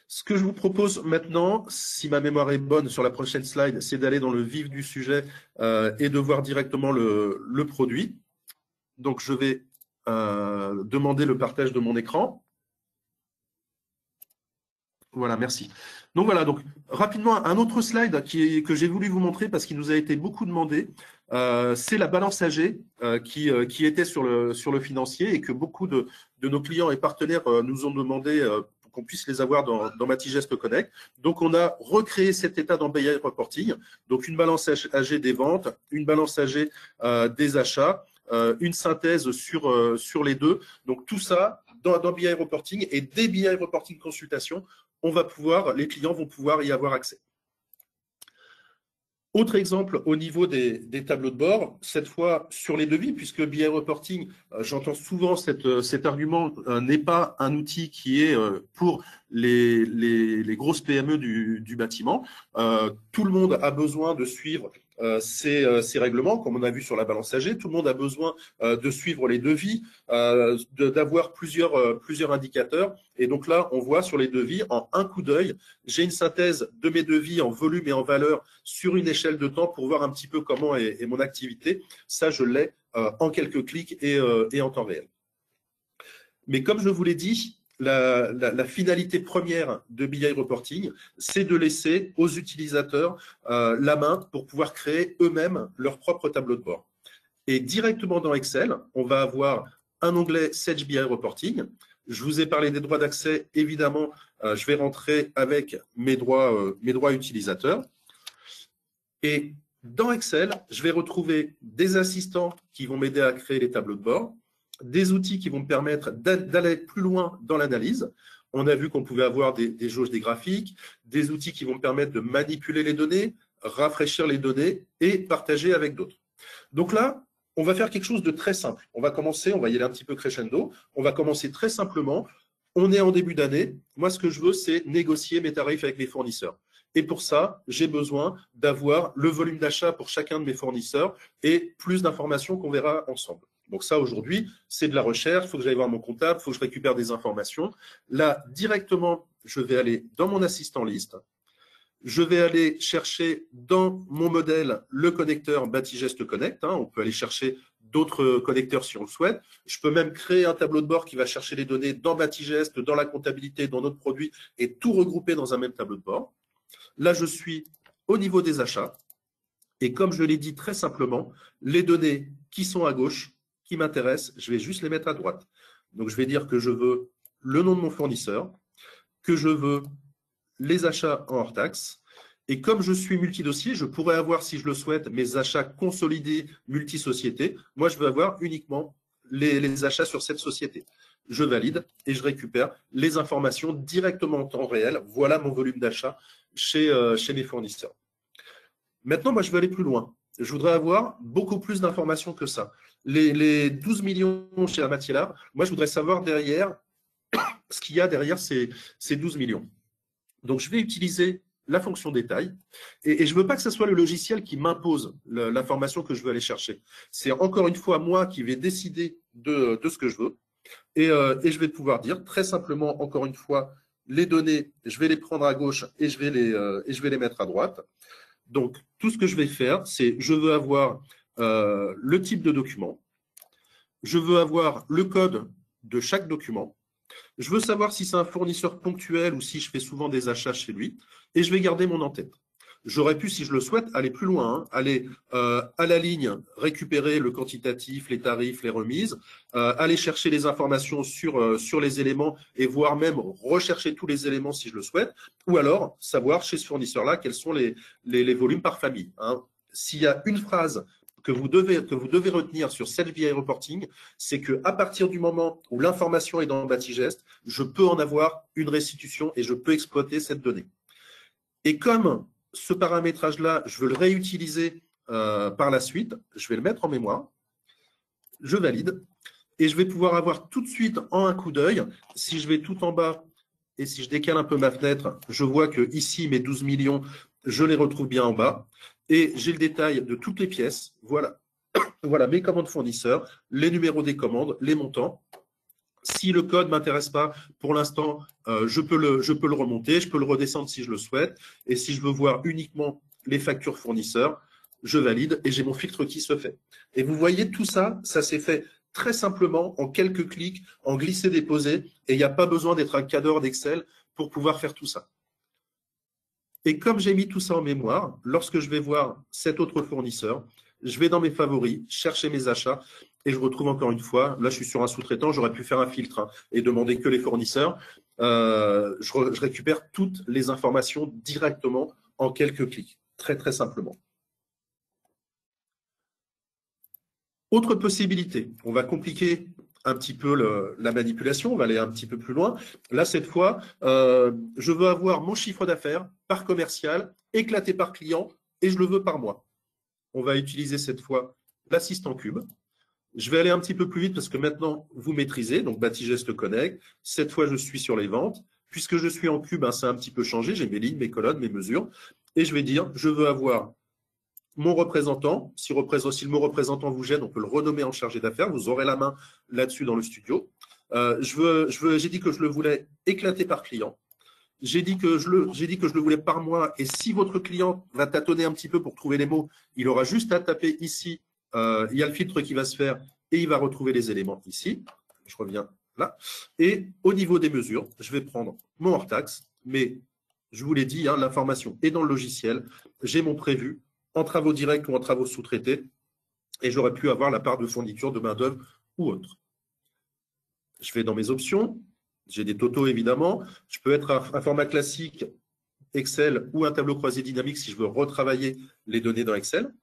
Ce que je vous propose maintenant, si ma mémoire est bonne sur la prochaine slide, c'est d'aller dans le vif du sujet et de voir directement le produit. Donc, je vais demander le partage de mon écran. Voilà, merci. Donc voilà, donc rapidement, un autre slide que j'ai voulu vous montrer parce qu'il nous a été beaucoup demandé, c'est la balance AG qui était sur le financier et que beaucoup de nos clients et partenaires nous ont demandé pour qu'on puisse les avoir dans Batigest Connect. Donc on a recréé cet état dans BI Reporting, donc une balance AG des ventes, une balance AG des achats, une synthèse sur les deux. Donc tout ça dans BI Reporting et des BI Reporting consultations, les clients vont pouvoir y avoir accès. Autre exemple au niveau des tableaux de bord, cette fois sur les devis, puisque BI Reporting, j'entends souvent cet argument, n'est pas un outil qui est pour les grosses PME du bâtiment. Tout le monde a besoin de suivre ces règlements, comme on a vu sur la balance AG. Tout le monde a besoin de suivre les devis, d'avoir plusieurs indicateurs. Et donc là, on voit sur les devis, en un coup d'œil, j'ai une synthèse de mes devis en volume et en valeur sur une échelle de temps pour voir un petit peu comment est mon activité. Ça, je l'ai en quelques clics et en temps réel. Mais comme je vous l'ai dit, la finalité première de BI Reporting, c'est de laisser aux utilisateurs la main pour pouvoir créer eux-mêmes leur propre tableau de bord. Et directement dans Excel, on va avoir un onglet Sage BI Reporting. Je vous ai parlé des droits d'accès. Évidemment, je vais rentrer avec mes droits utilisateurs. Et dans Excel, je vais retrouver des assistants qui vont m'aider à créer les tableaux de bord, des outils qui vont me permettre d'aller plus loin dans l'analyse. On a vu qu'on pouvait avoir des jauges des graphiques, des outils qui vont me permettre de manipuler les données, rafraîchir les données et partager avec d'autres. Donc là, on va faire quelque chose de très simple. On va commencer, on va y aller un petit peu crescendo. On va commencer très simplement. On est en début d'année. Moi, ce que je veux, c'est négocier mes tarifs avec mes fournisseurs. Et pour ça, j'ai besoin d'avoir le volume d'achat pour chacun de mes fournisseurs et plus d'informations qu'on verra ensemble. Donc ça, aujourd'hui, c'est de la recherche. Il faut que j'aille voir mon comptable, il faut que je récupère des informations. Là, directement, je vais aller dans mon assistant liste. Je vais aller chercher dans mon modèle le connecteur Batigest Connect. On peut aller chercher d'autres connecteurs si on le souhaite. Je peux même créer un tableau de bord qui va chercher les données dans Batigest, dans la comptabilité, dans notre produit et tout regrouper dans un même tableau de bord. Là, je suis au niveau des achats. Et comme je l'ai dit très simplement, les données qui sont à gauche, qui m'intéressent, je vais juste les mettre à droite. Donc, je vais dire que je veux le nom de mon fournisseur, que je veux les achats en hors taxe. Et comme je suis multidossier, je pourrais avoir, si je le souhaite, mes achats consolidés multisociétés. Moi, je veux avoir uniquement les achats sur cette société. Je valide et je récupère les informations directement en temps réel. Voilà mon volume d'achat chez mes fournisseurs. Maintenant, moi, je veux aller plus loin. Je voudrais avoir beaucoup plus d'informations que ça. Les 12 millions chez Amatiela, moi, je voudrais savoir derrière ce qu'il y a derrière ces 12 millions. Donc, je vais utiliser la fonction détail et je ne veux pas que ce soit le logiciel qui m'impose l'information que je veux aller chercher. C'est encore une fois moi qui vais décider de ce que je veux et je vais pouvoir dire très simplement, encore une fois, les données, je vais les prendre à gauche et je vais les mettre à droite. Donc, tout ce que je vais faire, c'est je veux avoir le type de document, je veux avoir le code de chaque document, je veux savoir si c'est un fournisseur ponctuel ou si je fais souvent des achats chez lui, et je vais garder mon en-tête. J'aurais pu, si je le souhaite, aller plus loin, aller à la ligne, récupérer le quantitatif, les tarifs, les remises, aller chercher les informations sur les éléments et voire même rechercher tous les éléments si je le souhaite, ou alors savoir chez ce fournisseur-là quels sont les volumes par famille. S'il y a une phrase que vous devez retenir sur Self-BI Reporting, c'est qu'à partir du moment où l'information est dans Batigest, je peux en avoir une restitution et je peux exploiter cette donnée. Et comme ce paramétrage-là, je veux le réutiliser par la suite, je vais le mettre en mémoire, je valide, et je vais pouvoir avoir tout de suite en un coup d'œil, si je vais tout en bas et si je décale un peu ma fenêtre, je vois que ici, mes 12 millions, je les retrouve bien en bas. Et j'ai le détail de toutes les pièces. Voilà. Voilà mes commandes fournisseurs, les numéros des commandes, les montants. Si le code ne m'intéresse pas, pour l'instant, je peux le remonter, je peux le redescendre si je le souhaite. Et si je veux voir uniquement les factures fournisseurs, je valide et j'ai mon filtre qui se fait. Et vous voyez, tout ça, ça s'est fait très simplement en quelques clics, en glisser-déposer. Et il n'y a pas besoin d'être un cadre d'Excel pour pouvoir faire tout ça. Et comme j'ai mis tout ça en mémoire, lorsque je vais voir cet autre fournisseur, je vais dans mes favoris, chercher mes achats et je retrouve encore une fois, là je suis sur un sous-traitant, j'aurais pu faire un filtre et demander que les fournisseurs. Je récupère toutes les informations directement en quelques clics, très très simplement. Autre possibilité, on va compliquer un petit peu la manipulation, on va aller un petit peu plus loin. Là, cette fois, je veux avoir mon chiffre d'affaires par commercial, éclaté par client, et je le veux par mois. On va utiliser cette fois l'assistant cube. Je vais aller un petit peu plus vite parce que maintenant, vous maîtrisez, donc Batigest Connect. Cette fois, je suis sur les ventes. Puisque je suis en cube, ça a un petit peu changé. J'ai mes lignes, mes colonnes, mes mesures. Et je vais dire, je veux avoir mon représentant, si le mot représentant vous gêne, on peut le renommer en chargé d'affaires. Vous aurez la main là-dessus dans le studio. J'ai dit que je le voulais éclaté par client. J'ai dit que je le voulais par mois. Et si votre client va tâtonner un petit peu pour trouver les mots, il aura juste à taper ici. Il y a le filtre qui va se faire et il va retrouver les éléments ici. Je reviens là. Et au niveau des mesures, je vais prendre mon hors taxe. Mais je vous l'ai dit, l'information est dans le logiciel. J'ai mon prévu en travaux directs ou en travaux sous-traités, et j'aurais pu avoir la part de fourniture de main-d'œuvre ou autre. Je vais dans mes options, J'ai des totaux, évidemment. Je peux être un format classique Excel ou un tableau croisé dynamique si je veux retravailler les données dans Excel.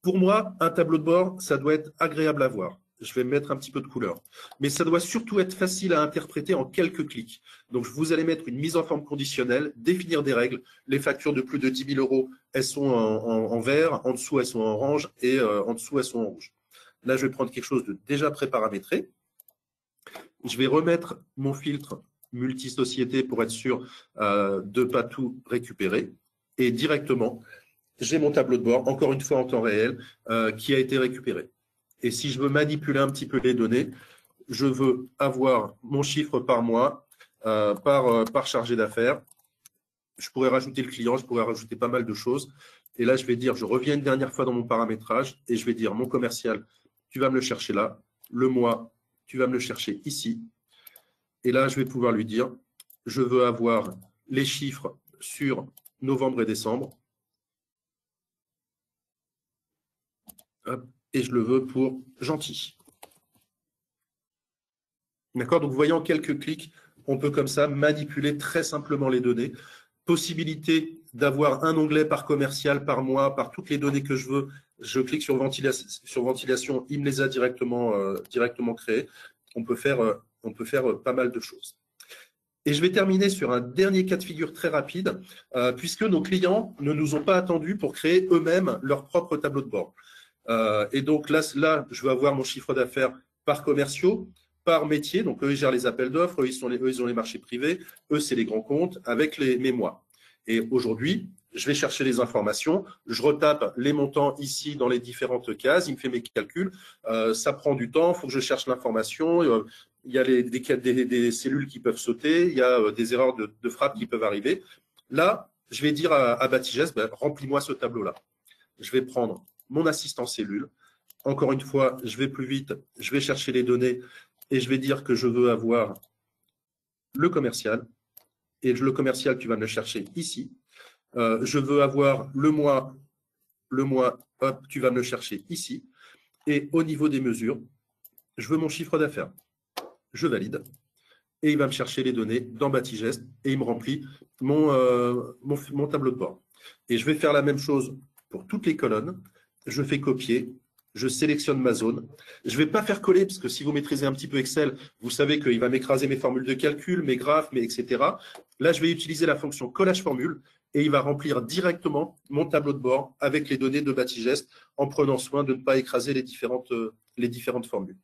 Pour moi, un tableau de bord, ça doit être agréable à voir. Je vais mettre un petit peu de couleur. Mais ça doit surtout être facile à interpréter en quelques clics. Donc, vous allez mettre une mise en forme conditionnelle, définir des règles. Les factures de plus de 10 000 euros, elles sont en vert, en dessous, elles sont en orange et en dessous, elles sont en rouge. Là, je vais prendre quelque chose de déjà pré-paramétré. Je vais remettre mon filtre multi-société pour être sûr de ne pas tout récupérer. Et directement, j'ai mon tableau de bord, encore une fois en temps réel, qui a été récupéré. Et si je veux manipuler un petit peu les données, je veux avoir mon chiffre par mois, par chargé d'affaires. Je pourrais rajouter le client, je pourrais rajouter pas mal de choses. Et là, je vais dire, je reviens une dernière fois dans mon paramétrage et je vais dire, mon commercial, tu vas me le chercher là. Le mois, tu vas me le chercher ici. Et là, je vais pouvoir lui dire, je veux avoir les chiffres sur novembre et décembre. Hop, et je le veux pour gentil. D'accord? Donc, vous voyez, en quelques clics, on peut comme ça manipuler très simplement les données. Possibilité d'avoir un onglet par commercial, par mois, par toutes les données que je veux. Je clique sur ventilation, il me les a directement créées. On peut faire pas mal de choses. Et je vais terminer sur un dernier cas de figure très rapide, puisque nos clients ne nous ont pas attendus pour créer eux-mêmes leur propre tableau de bord. Et donc là, je vais avoir mon chiffre d'affaires par commerciaux, par métier. Donc, eux, ils gèrent les appels d'offres, eux, ils ont les marchés privés, eux, c'est les grands comptes avec mes mois. Et aujourd'hui, je vais chercher les informations, je retape les montants ici dans les différentes cases, il me fait mes calculs, ça prend du temps, il faut que je cherche l'information, il y a des cellules qui peuvent sauter, il y a des erreurs de frappe qui peuvent arriver. Là, je vais dire à Batigest, remplis-moi ce tableau-là. Je vais prendre mon assistant cellule. Encore une fois, je vais plus vite, je vais chercher les données et je vais dire que je veux avoir le commercial. Et le commercial, tu vas me le chercher ici. Je veux avoir le mois, hop, tu vas me le chercher ici. Et au niveau des mesures, je veux mon chiffre d'affaires. Je valide. Et il va me chercher les données dans Batigest et il me remplit mon tableau de bord. Et je vais faire la même chose pour toutes les colonnes. Je fais copier, je sélectionne ma zone. Je ne vais pas faire coller, parce que si vous maîtrisez un petit peu Excel, vous savez qu'il va m'écraser mes formules de calcul, mes graphes, etc. Là, je vais utiliser la fonction collage formule et il va remplir directement mon tableau de bord avec les données de Batigest en prenant soin de ne pas écraser les différentes formules.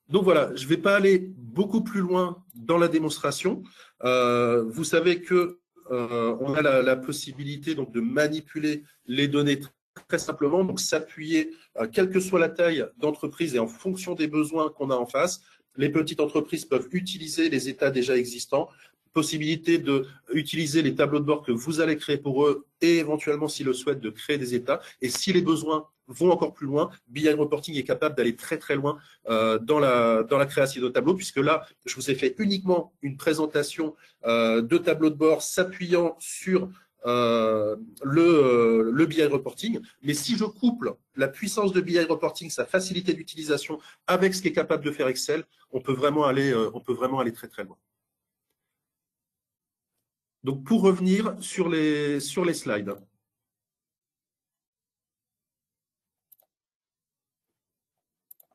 Donc voilà, je ne vais pas aller beaucoup plus loin dans la démonstration. Vous savez que on a la possibilité donc de manipuler les données très simplement, donc s'appuyer, quelle que soit la taille d'entreprise et en fonction des besoins qu'on a en face. Les petites entreprises peuvent utiliser les états déjà existants, possibilité d'utiliser les tableaux de bord que vous allez créer pour eux et éventuellement, s'ils le souhaitent, de créer des états. Et si les besoins vont encore plus loin, BI Reporting est capable d'aller très très loin dans la création de tableaux, puisque là, je vous ai fait uniquement une présentation de tableaux de bord s'appuyant sur le BI Reporting. Mais si je couple la puissance de BI Reporting, sa facilité d'utilisation avec ce qu'est capable de faire Excel, on peut vraiment aller très très loin. Donc, pour revenir sur les slides.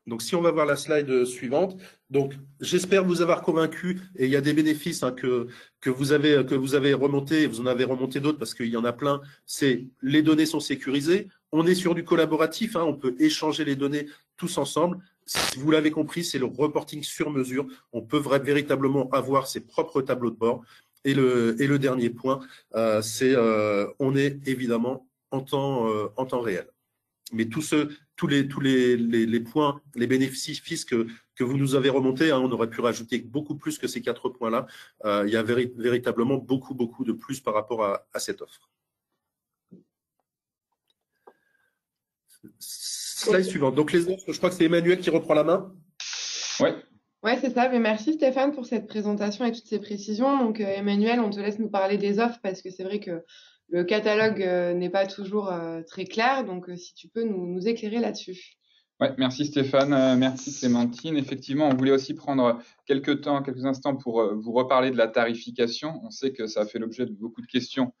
Donc, si on va voir la slide suivante, donc j'espère vous avoir convaincu, et il y a des bénéfices que vous avez remontés, vous en avez remonté d'autres parce qu'il y en a plein, c'est les données sont sécurisées, on est sur du collaboratif, on peut échanger les données tous ensemble. Si vous l'avez compris, c'est le reporting sur mesure, on peut véritablement avoir ses propres tableaux de bord. Et le dernier point, c'est on est évidemment en temps réel. Mais tous les points, les bénéfices que vous nous avez remontés, on aurait pu rajouter beaucoup plus que ces 4 points-là. Il y a véritablement beaucoup de plus par rapport à cette offre. Slide suivante. Donc les offres, je crois que c'est Emmanuel qui reprend la main. Ouais, c'est ça. Mais merci Stéphane pour cette présentation et toutes ces précisions. Donc Emmanuel, on te laisse nous parler des offres parce que c'est vrai que le catalogue n'est pas toujours très clair. Donc si tu peux nous éclairer là-dessus. Ouais, merci Stéphane, merci Clémentine. Effectivement, on voulait aussi prendre quelques instants pour vous reparler de la tarification. On sait que ça a fait l'objet de beaucoup de questions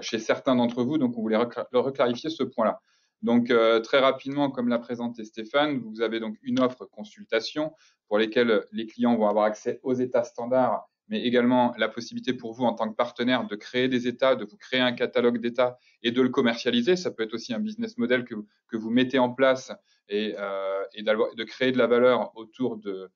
chez certains d'entre vous, donc on voulait reclarifier ce point-là. Donc très rapidement, comme l'a présenté Stéphane, vous avez donc une offre consultation pour lesquelles les clients vont avoir accès aux états standards, mais également la possibilité pour vous en tant que partenaire de créer des états, de vous créer un catalogue d'états et de le commercialiser. Ça peut être aussi un business model que vous mettez en place et de créer de la valeur autour de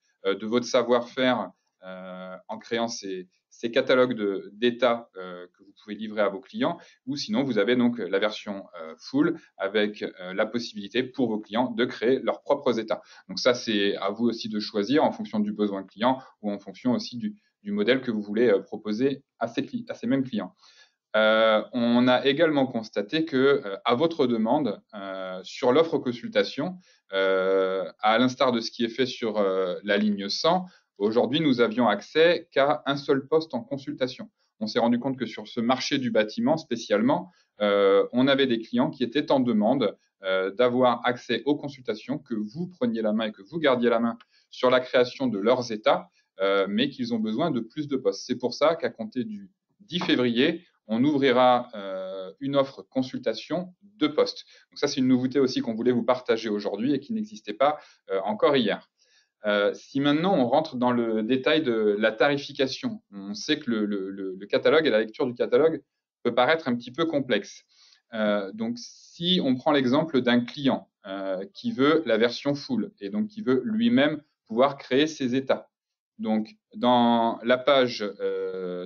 votre savoir-faire en créant ces catalogues d'états que vous pouvez livrer à vos clients, ou sinon vous avez donc la version full avec la possibilité pour vos clients de créer leurs propres états. Donc ça, c'est à vous aussi de choisir en fonction du besoin client ou en fonction aussi du modèle que vous voulez proposer à ces mêmes clients. On a également constaté que, à votre demande, sur l'offre consultation, à l'instar de ce qui est fait sur la ligne 100, aujourd'hui, nous avions accès qu'à un seul poste en consultation. On s'est rendu compte que sur ce marché du bâtiment spécialement, on avait des clients qui étaient en demande d'avoir accès aux consultations, que vous preniez la main et que vous gardiez la main sur la création de leurs états, mais qu'ils ont besoin de plus de postes. C'est pour ça qu'à compter du 10 février, on ouvrira une offre consultation de postes. Donc ça, c'est une nouveauté aussi qu'on voulait vous partager aujourd'hui et qui n'existait pas encore hier. Si maintenant on rentre dans le détail de la tarification, on sait que le catalogue et la lecture du catalogue peut paraître un petit peu complexe. Donc si on prend l'exemple d'un client qui veut la version full et donc qui veut lui-même pouvoir créer ses états. Donc, dans la page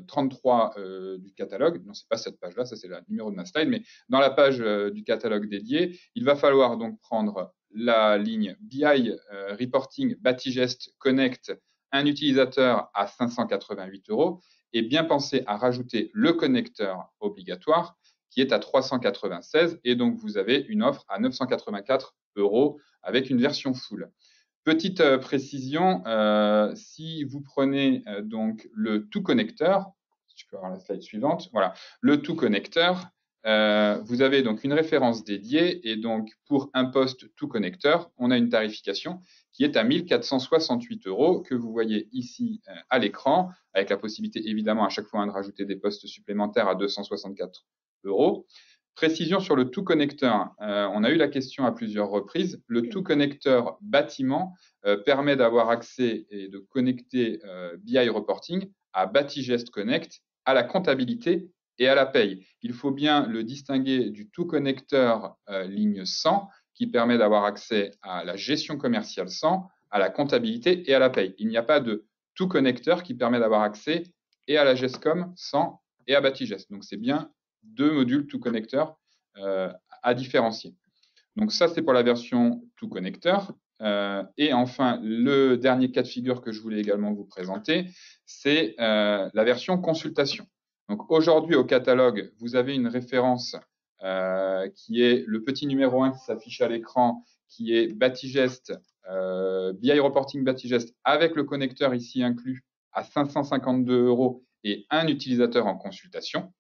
33 du catalogue, non, c'est pas cette page-là, ça c'est le numéro de ma slide, mais dans la page du catalogue dédié, il va falloir donc prendre la ligne BI Reporting Batigest Connect, un utilisateur à 588 € et bien penser à rajouter le connecteur obligatoire qui est à 396 et donc vous avez une offre à 984 € avec une version full. Petite précision, si vous prenez donc le tout connecteur, si tu peux avoir la slide suivante, voilà, le tout connecteur, vous avez donc une référence dédiée et donc pour un poste tout connecteur, on a une tarification qui est à 1468 € que vous voyez ici à l'écran, avec la possibilité évidemment à chaque fois de rajouter des postes supplémentaires à 264 €. Précision sur le tout connecteur. On a eu la question à plusieurs reprises. Le tout connecteur bâtiment permet d'avoir accès et de connecter BI Reporting à Batigest Connect, à la comptabilité et à la paye. Il faut bien le distinguer du tout connecteur ligne 100 qui permet d'avoir accès à la gestion commerciale 100, à la comptabilité et à la paye. Il n'y a pas de tout connecteur qui permet d'avoir accès et à la GESCOM 100 et à Batigest. Donc c'est bien deux modules tout connecteur à différencier. Donc ça, c'est pour la version tout connecteur. Et enfin, le dernier cas de figure que je voulais également vous présenter, c'est la version consultation. Donc aujourd'hui, au catalogue, vous avez une référence qui est le petit numéro 1 qui s'affiche à l'écran, qui est Batigest, BI Reporting Batigest, avec le connecteur ici inclus à 552 € et un utilisateur en consultation.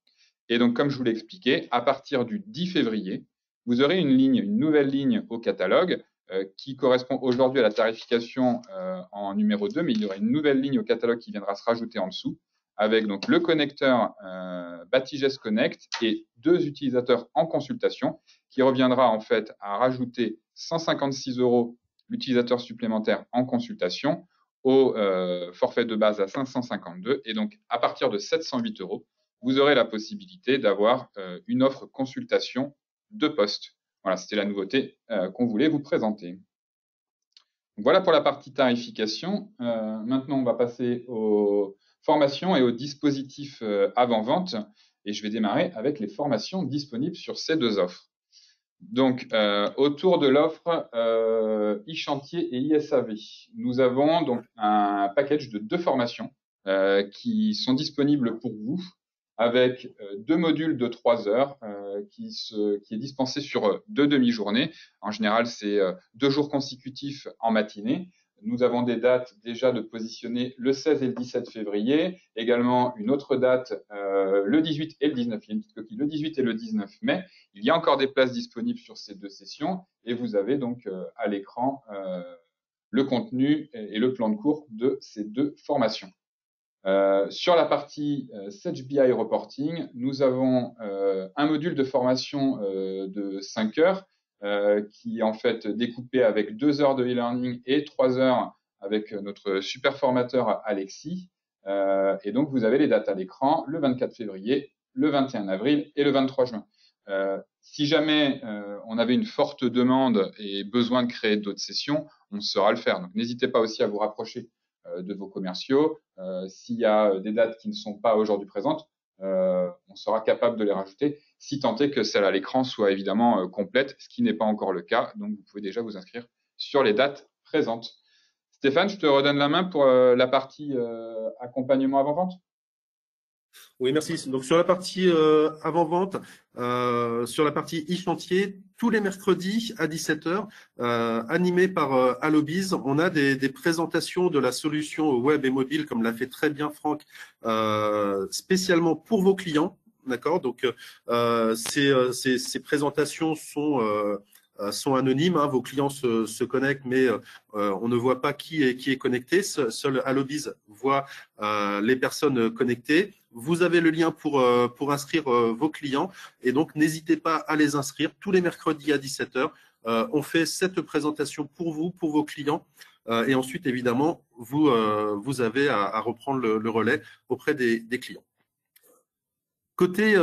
Et donc, comme je vous l'ai expliqué, à partir du 10 février, vous aurez une nouvelle ligne au catalogue qui correspond aujourd'hui à la tarification en numéro 2, mais il y aura une nouvelle ligne au catalogue qui viendra se rajouter en dessous, avec donc le connecteur Batigest Connect et deux utilisateurs en consultation, qui reviendra en fait à rajouter 156 € l'utilisateur supplémentaire en consultation au forfait de base à 552, et donc à partir de 708 €, vous aurez la possibilité d'avoir une offre consultation de poste. Voilà, c'était la nouveauté qu'on voulait vous présenter. Donc, voilà pour la partie tarification. Maintenant, on va passer aux formations et aux dispositifs avant-vente. Et je vais démarrer avec les formations disponibles sur ces deux offres. Donc, autour de l'offre e-chantier et ISAV, nous avons donc un package de 2 formations qui sont disponibles pour vous, avec 2 modules de 3 heures qui est dispensé sur 2 demi-journées. En général, c'est 2 jours consécutifs en matinée. nous avons des dates déjà de positionner le 16 et le 17 février, également une autre date le 18 et le 19, il y a une petite coquille, le 18 et le 19 mai. Il y a encore des places disponibles sur ces 2 sessions et vous avez donc à l'écran le contenu et le plan de cours de ces 2 formations. Sur la partie Sage BI Reporting, nous avons un module de formation de 5 heures qui est en fait découpé avec 2 heures de e-learning et 3 heures avec notre super formateur Alexis. Et donc, vous avez les dates à l'écran, le 24 février, le 21 avril et le 23 juin. Si jamais on avait une forte demande et besoin de créer d'autres sessions, on saura le faire. Donc, n'hésitez pas aussi à vous rapprocher de vos commerciaux. S'il y a des dates qui ne sont pas aujourd'hui présentes, on sera capable de les rajouter, si tant est que celle à l'écran soit évidemment complète, ce qui n'est pas encore le cas. Donc, vous pouvez déjà vous inscrire sur les dates présentes. Stéphane, je te redonne la main pour la partie accompagnement avant-vente. Oui, merci. Donc, sur la partie avant-vente, sur la partie e-chantier, tous les mercredis à 17h, animés par Allobiz, on a des présentations de la solution web et mobile, comme l'a fait très bien Franck, spécialement pour vos clients. D'accord. Donc, ces présentations sont anonymes, hein, vos clients se connectent, mais on ne voit pas qui est connecté. Seul Allobiz voit les personnes connectées. Vous avez le lien pour inscrire vos clients et donc n'hésitez pas à les inscrire tous les mercredis à 17h. On fait cette présentation pour vous, pour vos clients. Et ensuite, évidemment, vous avez à reprendre le relais auprès des clients. Côté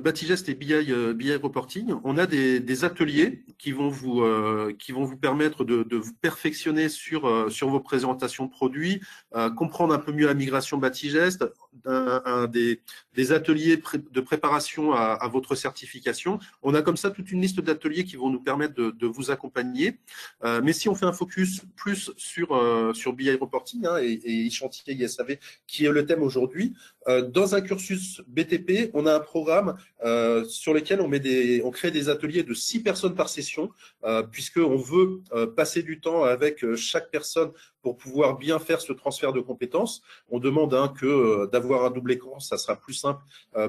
Batigest et BI Reporting, on a des ateliers qui vont vous permettre de vous perfectionner sur vos présentations de produits, comprendre un peu mieux la migration Batigest, des ateliers de préparation à votre certification. On a comme ça toute une liste d'ateliers qui vont nous permettre de vous accompagner. Mais si on fait un focus plus sur BI Reporting et e-chantier ISAV, qui est le thème aujourd'hui, dans un cursus BTP, on a un programme sur lequel on crée des ateliers de 6 personnes par session, puisqu'on veut passer du temps avec chaque personne pour pouvoir bien faire ce transfert de compétences. On demande d'avoir un double écran, ça sera plus simple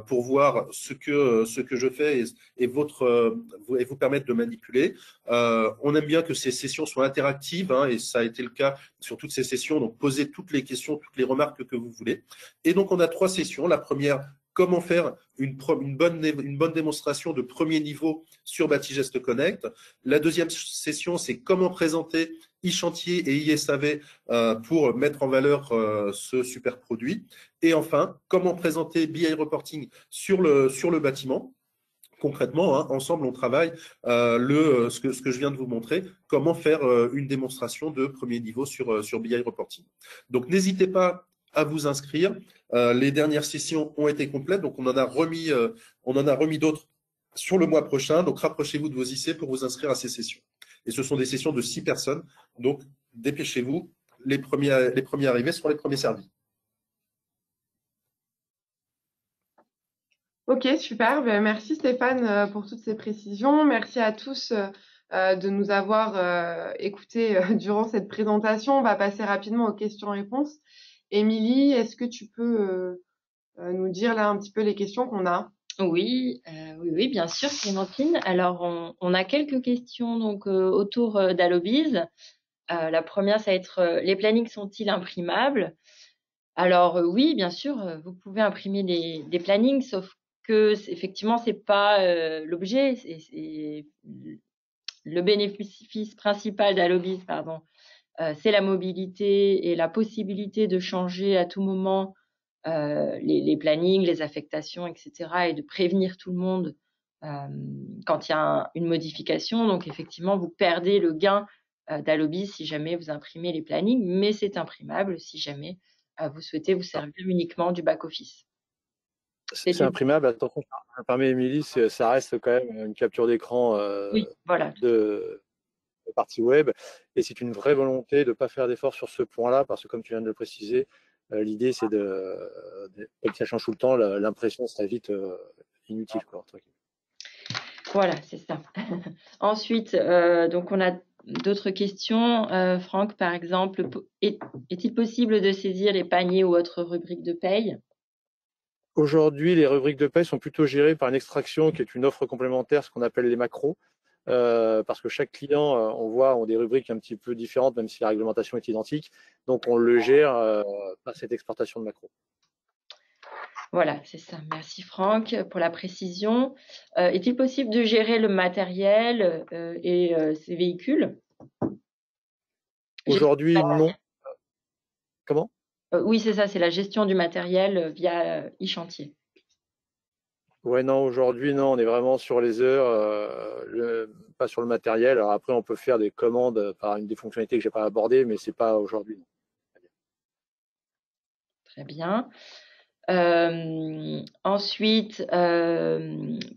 pour voir ce que je fais et vous permettre de manipuler. On aime bien que ces sessions soient interactives, hein, et ça a été le cas sur toutes ces sessions, donc posez toutes les questions, toutes les remarques que vous voulez. Et donc on a 3 sessions. La première, comment faire une bonne démonstration de premier niveau sur Batigest Connect. La deuxième session, c'est comment présenter e-chantier et ISAV pour mettre en valeur ce super produit. Et enfin, comment présenter BI Reporting sur le bâtiment. Concrètement, hein, ensemble, on travaille ce que je viens de vous montrer, comment faire une démonstration de premier niveau sur BI Reporting. Donc, n'hésitez pas à vous inscrire. Les dernières sessions ont été complètes, donc on en a remis d'autres sur le mois prochain. Donc, rapprochez-vous de vos IC pour vous inscrire à ces sessions. Et ce sont des sessions de 6 personnes, donc dépêchez-vous. Les premiers arrivés seront les premiers servis. Ok, super. Ben, merci Stéphane pour toutes ces précisions. Merci à tous de nous avoir écoutés durant cette présentation. On va passer rapidement aux questions-réponses. Émilie, est-ce que tu peux nous dire là un petit peu les questions qu'on a? Oui, bien sûr, Clémentine. Alors, on a quelques questions donc autour d'Allobiz. La première, ça va être les plannings sont-ils imprimables? Alors oui, bien sûr, vous pouvez imprimer des plannings, sauf que effectivement, c'est pas l'objet. C'est le bénéfice principal d'Allobiz, pardon. C'est la mobilité et la possibilité de changer à tout moment les plannings, les affectations, etc. et de prévenir tout le monde quand il y a une modification. Donc, effectivement, vous perdez le gain d'Allobiz si jamais vous imprimez les plannings, mais c'est imprimable si jamais vous souhaitez vous servir uniquement du back-office. C'est imprimable. Attention, ça me permet, Émilie, ça reste quand même une capture d'écran oui, voilà. de partie web. Et c'est une vraie volonté de ne pas faire d'efforts sur ce point-là, parce que comme tu viens de le préciser, l'idée c'est comme ça change tout le temps, l'impression serait vite inutile, quoi, entre guillemets. Voilà, c'est ça. Ensuite, donc on a d'autres questions. Franck, par exemple, est-il possible de saisir les paniers ou autres rubriques de paye? Aujourd'hui, les rubriques de paie sont plutôt gérées par une extraction qui est une offre complémentaire, ce qu'on appelle les macros, parce que chaque client, on voit, ont des rubriques un petit peu différentes, même si la réglementation est identique. Donc, on le gère par cette exportation de macros. Voilà, c'est ça. Merci Franck pour la précision. Est-il possible de gérer le matériel et ces véhicules? Aujourd'hui, non. Comment? Oui, c'est ça, c'est la gestion du matériel via e-chantier. Ouais, non, aujourd'hui, non, on est vraiment sur les heures, pas sur le matériel. Alors après, on peut faire des commandes par une des fonctionnalités que j'ai pas abordées, mais c'est pas aujourd'hui. Très bien. Ensuite,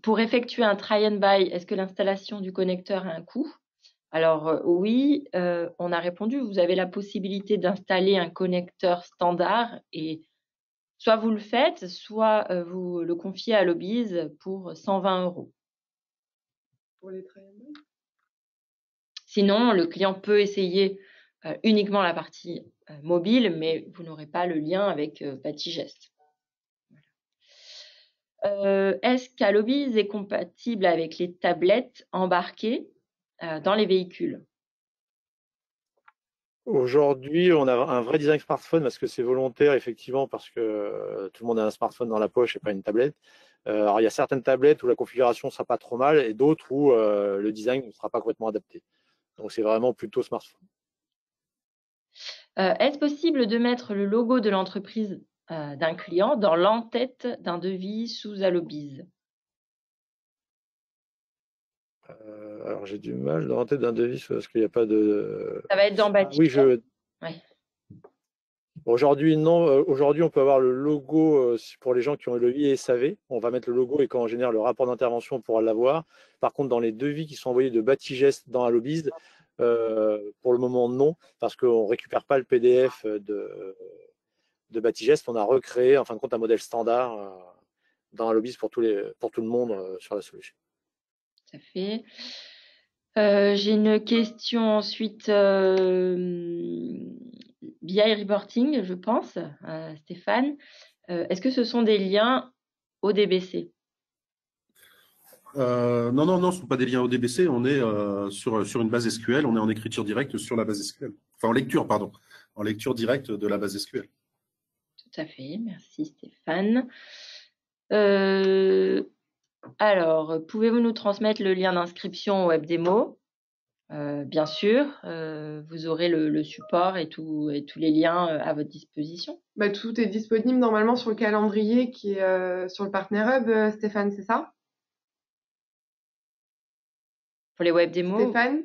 pour effectuer un try and buy, est-ce que l'installation du connecteur a un coût? Alors oui, on a répondu, vous avez la possibilité d'installer un connecteur standard et soit vous le faites, soit vous le confiez à Lobbies pour 120 €. Pour les try and buy. Sinon, le client peut essayer uniquement la partie mobile, mais vous n'aurez pas le lien avec Batigest. Est-ce qu'Allobiz est compatible avec les tablettes embarquées dans les véhicules? Aujourd'hui, on a un vrai design smartphone parce que c'est volontaire, effectivement, parce que tout le monde a un smartphone dans la poche et pas une tablette. Alors, il y a certaines tablettes où la configuration sera pas trop mal et d'autres où le design ne sera pas complètement adapté. Donc, c'est vraiment plutôt smartphone. Est-ce possible de mettre le logo de l'entreprise d'un client dans l'en-tête d'un devis sous Allobiz? Alors, j'ai du mal dans la tête d'un devis parce qu'il n'y a pas de. Ça va être dans Batigest. Oui, Ouais. Aujourd'hui, non. Aujourd'hui, on peut avoir le logo pour les gens qui ont le devis SAV. On va mettre le logo et quand on génère le rapport d'intervention, on pourra l'avoir. Par contre, dans les devis qui sont envoyés de Batigest dans Allobiz, pour le moment, non, parce qu'on ne récupère pas le PDF de Batigest. On a recréé, en fin de compte, un modèle standard dans Allobiz pour tout le monde sur la solution. Tout à fait. J'ai une question ensuite. BI Reporting, je pense, Stéphane. Est-ce que ce sont des liens ODBC? Non, ce ne sont pas des liens ODBC. On est sur une base SQL. On est en écriture directe sur la base SQL. Enfin, en lecture, pardon. En lecture directe de la base SQL. Tout à fait. Merci, Stéphane. Alors, pouvez-vous nous transmettre le lien d'inscription au web démo? Bien sûr, vous aurez le support et tous les liens à votre disposition. Bah, tout est disponible normalement sur le calendrier qui est sur le Partner Hub, Stéphane, c'est ça? Pour les web démos? Stéphane?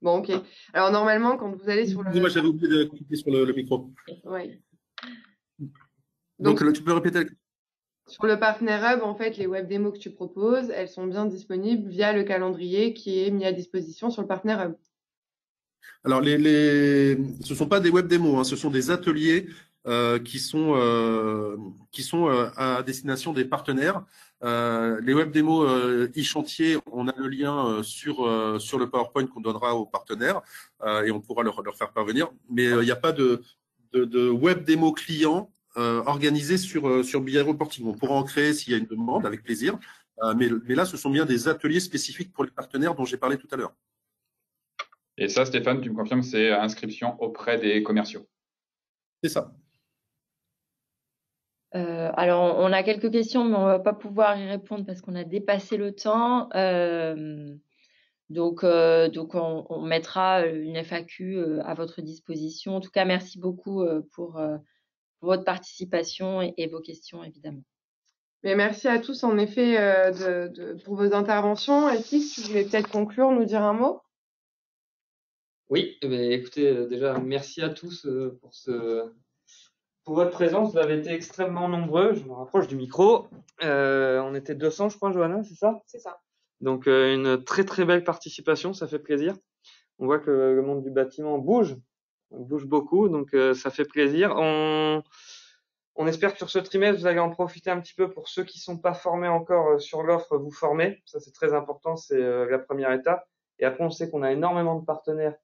Bon, ok. Alors normalement, quand vous allez sur le... Moi, j'avais oublié de cliquer sur le micro. Ouais. Donc, tu peux répéter? Sur le Partner Hub, en fait, les web démos que tu proposes, elles sont bien disponibles via le calendrier qui est mis à disposition sur le Partner Hub. Alors, ce sont pas des web démos, hein, ce sont des ateliers qui sont à destination des partenaires. Les web démos e-chantier, on a le lien sur le PowerPoint qu'on donnera aux partenaires et on pourra leur faire parvenir. Mais il n'y a pas de web démo client organisé sur BI Reporting. On pourra en créer s'il y a une demande, avec plaisir. Mais là, ce sont bien des ateliers spécifiques pour les partenaires dont j'ai parlé tout à l'heure. Et ça, Stéphane, tu me confirmes, c'est inscription auprès des commerciaux. C'est ça. Alors, on a quelques questions, mais on ne va pas pouvoir y répondre parce qu'on a dépassé le temps. Donc on mettra une FAQ à votre disposition. En tout cas, merci beaucoup pour votre participation et vos questions, évidemment. Mais merci à tous, en effet, pour vos interventions. Alix, tu voulais peut-être conclure, nous dire un mot? Oui, écoutez, déjà, merci à tous pour votre présence. Vous avez été extrêmement nombreux. Je me rapproche du micro. On était 200, je crois, Johanna, c'est ça? C'est ça. Donc, une très, très belle participation. Ça fait plaisir. On voit que le monde du bâtiment bouge. On bouge beaucoup, donc ça fait plaisir. On espère que sur ce trimestre, vous allez en profiter un petit peu pour ceux qui ne sont pas formés encore sur l'offre, vous former. Ça, c'est très important. C'est la première étape. Et après, on sait qu'on a énormément de partenaires.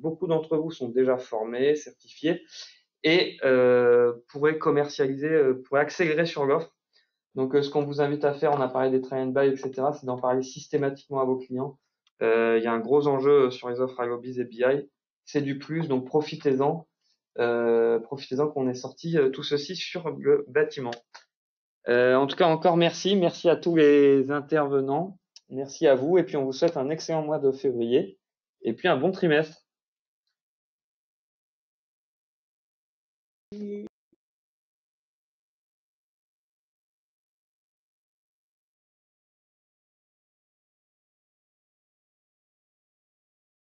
Beaucoup d'entre vous sont déjà formés, certifiés et pourraient commercialiser, pourraient accélérer sur l'offre. Donc, ce qu'on vous invite à faire, on a parlé des try and buy, etc., c'est d'en parler systématiquement à vos clients. Il y a un gros enjeu sur les offres iLobbies et BI. C'est du plus, donc profitez-en. Profitez-en qu'on ait sorti tout ceci sur le bâtiment. En tout cas, encore merci. Merci à tous les intervenants. Merci à vous. Et puis, on vous souhaite un excellent mois de février. Et puis, un bon trimestre.